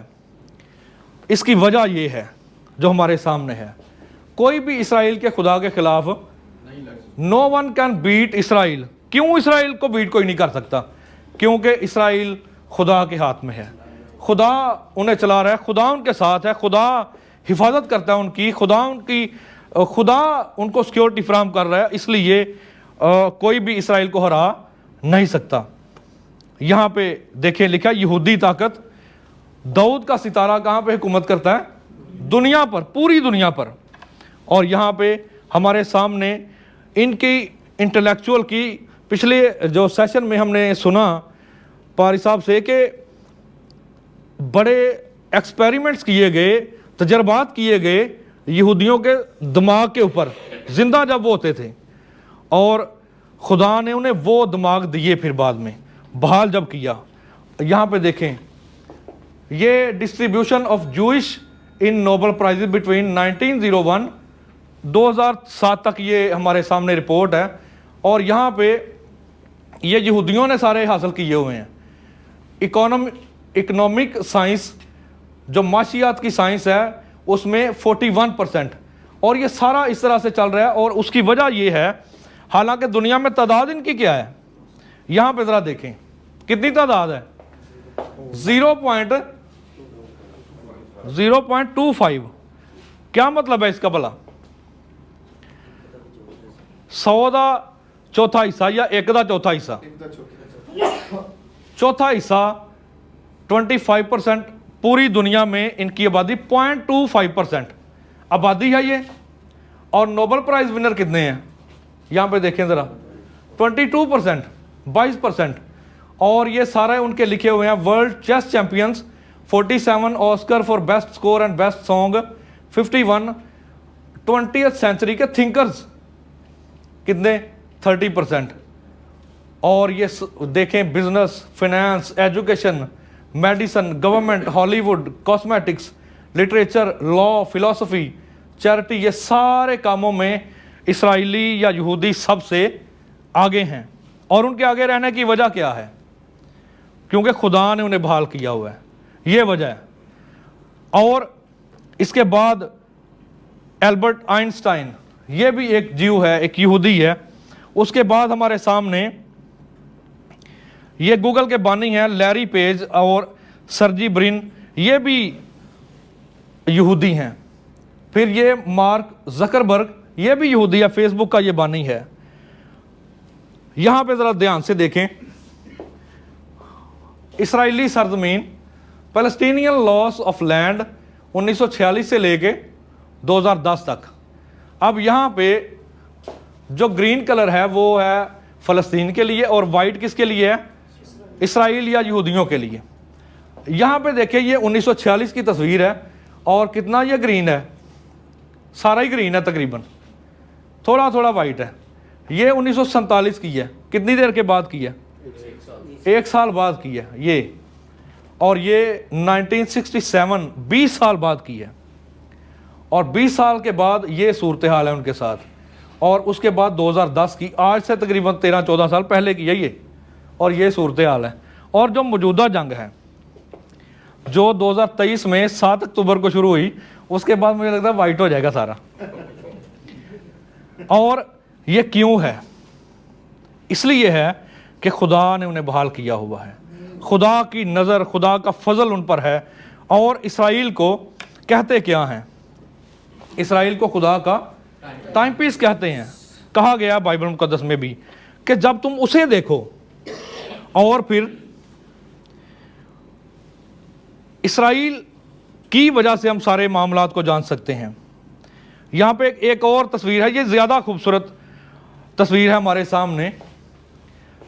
اس کی وجہ یہ ہے جو ہمارے سامنے ہے. کوئی بھی اسرائیل کے خدا کے خلاف, نو ون کین بیٹ اسرائیل. کیوں اسرائیل کو بیٹ کوئی نہیں کر سکتا, کیونکہ اسرائیل خدا کے ہاتھ میں ہے, خدا انہیں چلا رہا ہے, خدا ان کے ساتھ ہے, خدا حفاظت کرتا ہے ان کی, خدا ان کو سیکیورٹی فراہم کر رہا ہے. اس لیے کوئی بھی اسرائیل کو ہرا نہیں سکتا. یہاں پہ دیکھیں لکھا یہودی طاقت, داؤد کا ستارہ کہاں پہ حکومت کرتا ہے, دنیا پر, پوری دنیا پر. اور یہاں پہ ہمارے سامنے ان کی انٹلیکچوئل کی, پچھلے جو سیشن میں ہم نے سنا پاری صاحب سے کہ بڑے ایکسپیریمنٹس کیے گئے, تجربات کیے گئے یہودیوں کے دماغ کے اوپر زندہ جب وہ ہوتے تھے, اور خدا نے انہیں وہ دماغ دیے پھر بعد میں بحال جب کیا. یہاں پہ دیکھیں یہ distribution of Jewish in Nobel price between 1901 2007 تک یہ ہمارے سامنے رپورٹ ہے. اور یہاں پہ یہ یہودیوں نے سارے حاصل کیے ہوئے ہیں. اکنامک سائنس جو معاشیات کی سائنس ہے اس میں 41%. اور یہ سارا اس طرح سے چل رہا ہے. اور اس کی وجہ یہ ہے, حالانکہ دنیا میں تعداد ان کی کیا ہے, یہاں پہ ذرا دیکھیں کتنی تعداد ہے, 0.25. کیا مطلب ہے اس کا بھلا, 100 دا چوتھا حصہ یا 1 دا چوتھا حصہ, چوتھا حصہ 25%. پوری دنیا میں ان کی آبادی 0.25% آبادی ہے یہ. اور نوبل پرائز ونر کتنے ہیں, یہاں پہ دیکھیں ذرا, 22%, 22%. اور یہ سارے ان کے لکھے ہوئے ہیں world chess champions 47, Oscar for best score and best song 51, 20th century کے تھنکرز کتنے, 30%. اور یہ دیکھیں business, finance, education, medicine, government, Hollywood, cosmetics, literature, law, philosophy, charity, یہ سارے کاموں میں اسرائیلی یا یہودی سب سے آگے ہیں. اور ان کے آگے رہنے کی وجہ کیا ہے؟ کیونکہ خدا نے انہیں بحال کیا ہوا ہے، یہ وجہ ہے۔ اور اس کے بعد البرٹ آئنسٹائن، یہ بھی ایک جیو ہے، ایک یہودی ہے۔ اس کے بعد ہمارے سامنے یہ گوگل کے بانی ہیں لیری پیج اور سرجی برن، یہ بھی یہودی ہیں۔ پھر یہ مارک زکربرگ، یہ بھی یہودی ہے، فیس بک کا یہ بانی ہے۔ یہاں پہ ذرا دھیان سے دیکھیں، اسرائیلی سرزمین، پیلسٹینین لاس آف لینڈ 1946 سے لے کے 2010 تک۔ اب یہاں پہ جو گرین کلر ہے وہ ہے فلسطین کے لیے، اور وائٹ کس کے لیے ہے؟ اسرائیل یا یہودیوں کے لیے۔ یہاں پہ دیکھیں یہ 1946 کی تصویر ہے، اور کتنا یہ گرین ہے، سارا ہی گرین ہے تقریباً، تھوڑا تھوڑا وائٹ ہے۔ یہ 1947 کی ہے، کتنی دیر کے بعد کی ہے؟ 1 سال بعد کی ہے یہ، اور یہ 1967 20 سال بعد کی ہے، اور 20 سال کے بعد یہ صورتحال ہے ان کے ساتھ، اور اس کے بعد 2010 کی، آج سے تقریباً 13-14 سال پہلے کی ہے یہ، اور یہ صورتحال ہے۔ اور جو موجودہ جنگ ہے جو 2023 میں 7 اکتوبر کو شروع ہوئی، اس کے بعد مجھے لگتا ہے وائٹ ہو جائے گا سارا۔ اور یہ کیوں ہے؟ اس لیے ہے کہ خدا نے انہیں بحال کیا ہوا ہے، خدا کی نظر، خدا کا فضل ان پر ہے۔ اور اسرائیل کو کہتے کیا ہیں؟ اسرائیل کو خدا کا ٹائم پیس کہتے ہیں۔ کہا گیا بائبل مقدس میں بھی کہ جب تم اسے دیکھو، اور پھر اسرائیل کی وجہ سے ہم سارے معاملات کو جان سکتے ہیں۔ یہاں پہ ایک اور تصویر ہے، یہ زیادہ خوبصورت تصویر ہے ہمارے سامنے۔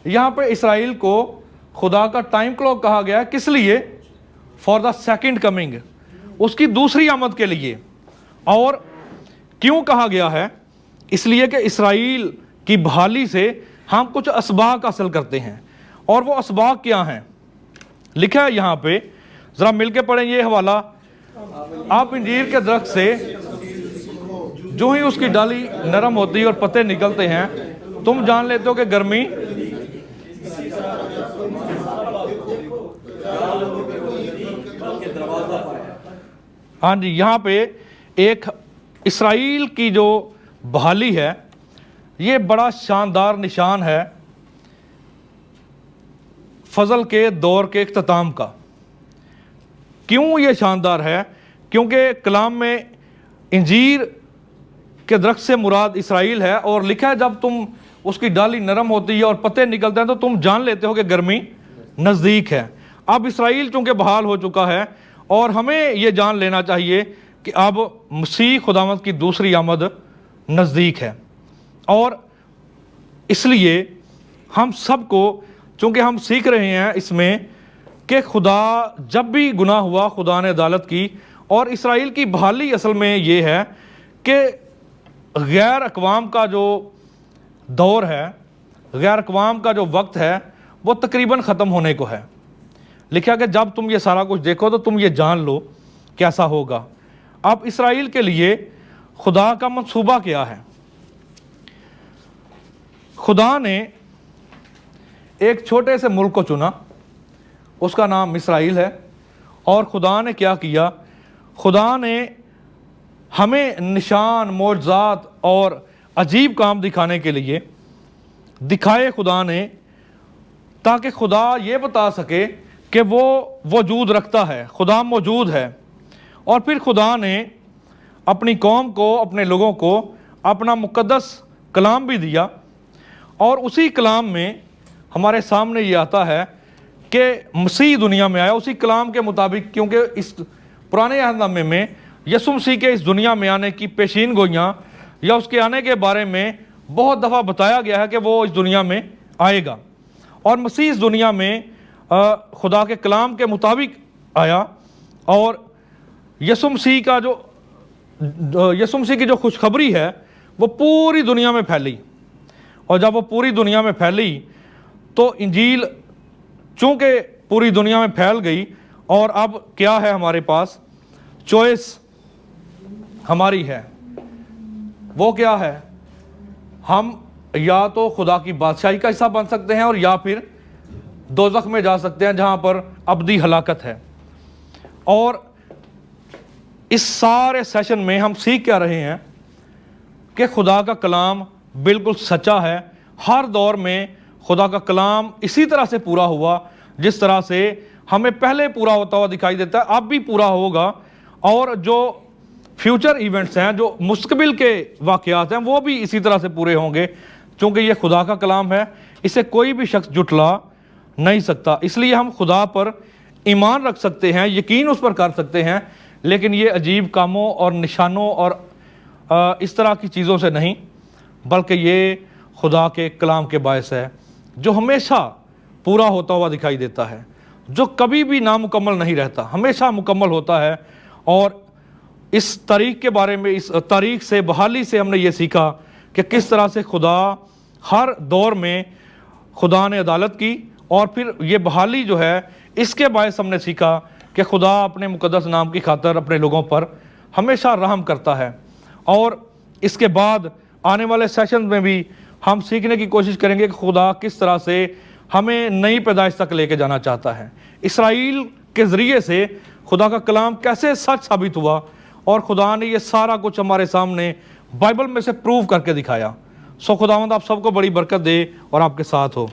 یہاں پہ اسرائیل کو خدا کا ٹائم کلاک کہا گیا ہے، کس لیے؟ فار دا سیکنڈ کمنگ، اس کی دوسری آمد کے لیے۔ اور کیوں کہا گیا ہے؟ اس لیے کہ اسرائیل کی بحالی سے ہم کچھ اسباق حاصل کرتے ہیں، اور وہ اسباق کیا ہیں؟ لکھا ہے یہاں پہ، ذرا مل کے پڑھیں یہ حوالہ۔ آپ انجیر کے درخت سے جو ہی اس کی ڈالی نرم ہوتی ہے اور پتے نکلتے ہیں، تم جان لیتے ہو کہ گرمی ہاں جی۔ یہاں پہ ایک اسرائیل کی جو بحالی ہے، یہ بڑا شاندار نشان ہے فضل کے دور کے اختتام کا۔ کیوں یہ شاندار ہے؟ کیونکہ کلام میں انجیر کے درخت سے مراد اسرائیل ہے، اور لکھا ہے جب تم اس کی ڈالی نرم ہوتی ہے اور پتے نکلتے ہیں تو تم جان لیتے ہو کہ گرمی نزدیک ہے۔ اب اسرائیل چونکہ بحال ہو چکا ہے، اور ہمیں یہ جان لینا چاہیے کہ اب مسیح خداوند کی دوسری آمد نزدیک ہے۔ اور اس لیے ہم سب کو، چونکہ ہم سیکھ رہے ہیں اس میں کہ خدا جب بھی گناہ ہوا خدا نے عدالت کی، اور اسرائیل کی بحالی اصل میں یہ ہے کہ غیر اقوام کا جو دور ہے، غیر اقوام کا جو وقت ہے، وہ تقریباً ختم ہونے کو ہے۔ لکھا کہ جب تم یہ سارا کچھ دیکھو تو تم یہ جان لو کیسا ہوگا۔ اب اسرائیل کے لیے خدا کا منصوبہ کیا ہے؟ خدا نے ایک چھوٹے سے ملک کو چنا، اس کا نام اسرائیل ہے، اور خدا نے کیا کیا؟ خدا نے ہمیں نشان، معجزات اور عجیب کام دکھانے کے لیے دکھائے خدا نے، تاکہ خدا یہ بتا سکے کہ وہ وجود رکھتا ہے، خدا موجود ہے۔ اور پھر خدا نے اپنی قوم کو، اپنے لوگوں کو اپنا مقدس کلام بھی دیا، اور اسی کلام میں ہمارے سامنے یہ آتا ہے کہ مسیح دنیا میں آیا اسی کلام کے مطابق، کیونکہ اس پرانے عہد نامے میں یسوع مسیح کے اس دنیا میں آنے کی پیشین گوئیاں یا اس کے آنے کے بارے میں بہت دفعہ بتایا گیا ہے کہ وہ اس دنیا میں آئے گا، اور مسیح اس دنیا میں خدا کے کلام کے مطابق آیا، اور یسوع مسیح کی جو خوشخبری ہے وہ پوری دنیا میں پھیلی، اور جب وہ پوری دنیا میں پھیلی تو انجیل چونکہ پوری دنیا میں پھیل گئی، اور اب کیا ہے ہمارے پاس؟ چوائس ہماری ہے۔ وہ کیا ہے؟ ہم یا تو خدا کی بادشاہی کا حصہ بن سکتے ہیں اور یا پھر دوزخ میں جا سکتے ہیں جہاں پر ابدی ہلاکت ہے۔ اور اس سارے سیشن میں ہم سیکھ کیا رہے ہیں کہ خدا کا کلام بالکل سچا ہے۔ ہر دور میں خدا کا کلام اسی طرح سے پورا ہوا جس طرح سے ہمیں پہلے پورا ہوتا ہوا دکھائی دیتا ہے، اب بھی پورا ہوگا، اور جو فیوچر ایونٹس ہیں، جو مستقبل کے واقعات ہیں، وہ بھی اسی طرح سے پورے ہوں گے، چونکہ یہ خدا کا کلام ہے، اسے کوئی بھی شخص جھٹلا نہیں سکتا۔ اس لیے ہم خدا پر ایمان رکھ سکتے ہیں، یقین اس پر کر سکتے ہیں، لیکن یہ عجیب کاموں اور نشانوں اور اس طرح کی چیزوں سے نہیں، بلکہ یہ خدا کے کلام کے باعث ہے جو ہمیشہ پورا ہوتا ہوا دکھائی دیتا ہے، جو کبھی بھی نامکمل نہیں رہتا، ہمیشہ مکمل ہوتا ہے۔ اور اس تاریخ کے بارے میں، اس تاریخ سے، بحالی سے ہم نے یہ سیکھا کہ کس طرح سے خدا ہر دور میں خدا نے عدالت کی، اور پھر یہ بحالی جو ہے اس کے باعث ہم نے سیکھا کہ خدا اپنے مقدس نام کی خاطر اپنے لوگوں پر ہمیشہ رحم کرتا ہے۔ اور اس کے بعد آنے والے سیشن میں بھی ہم سیکھنے کی کوشش کریں گے کہ خدا کس طرح سے ہمیں نئی پیدائش تک لے کے جانا چاہتا ہے، اسرائیل کے ذریعے سے خدا کا کلام کیسے سچ ثابت ہوا، اور خدا نے یہ سارا کچھ ہمارے سامنے بائبل میں سے پروف کر کے دکھایا۔ سو خداوند آپ سب کو بڑی برکت دے اور آپ کے ساتھ ہو۔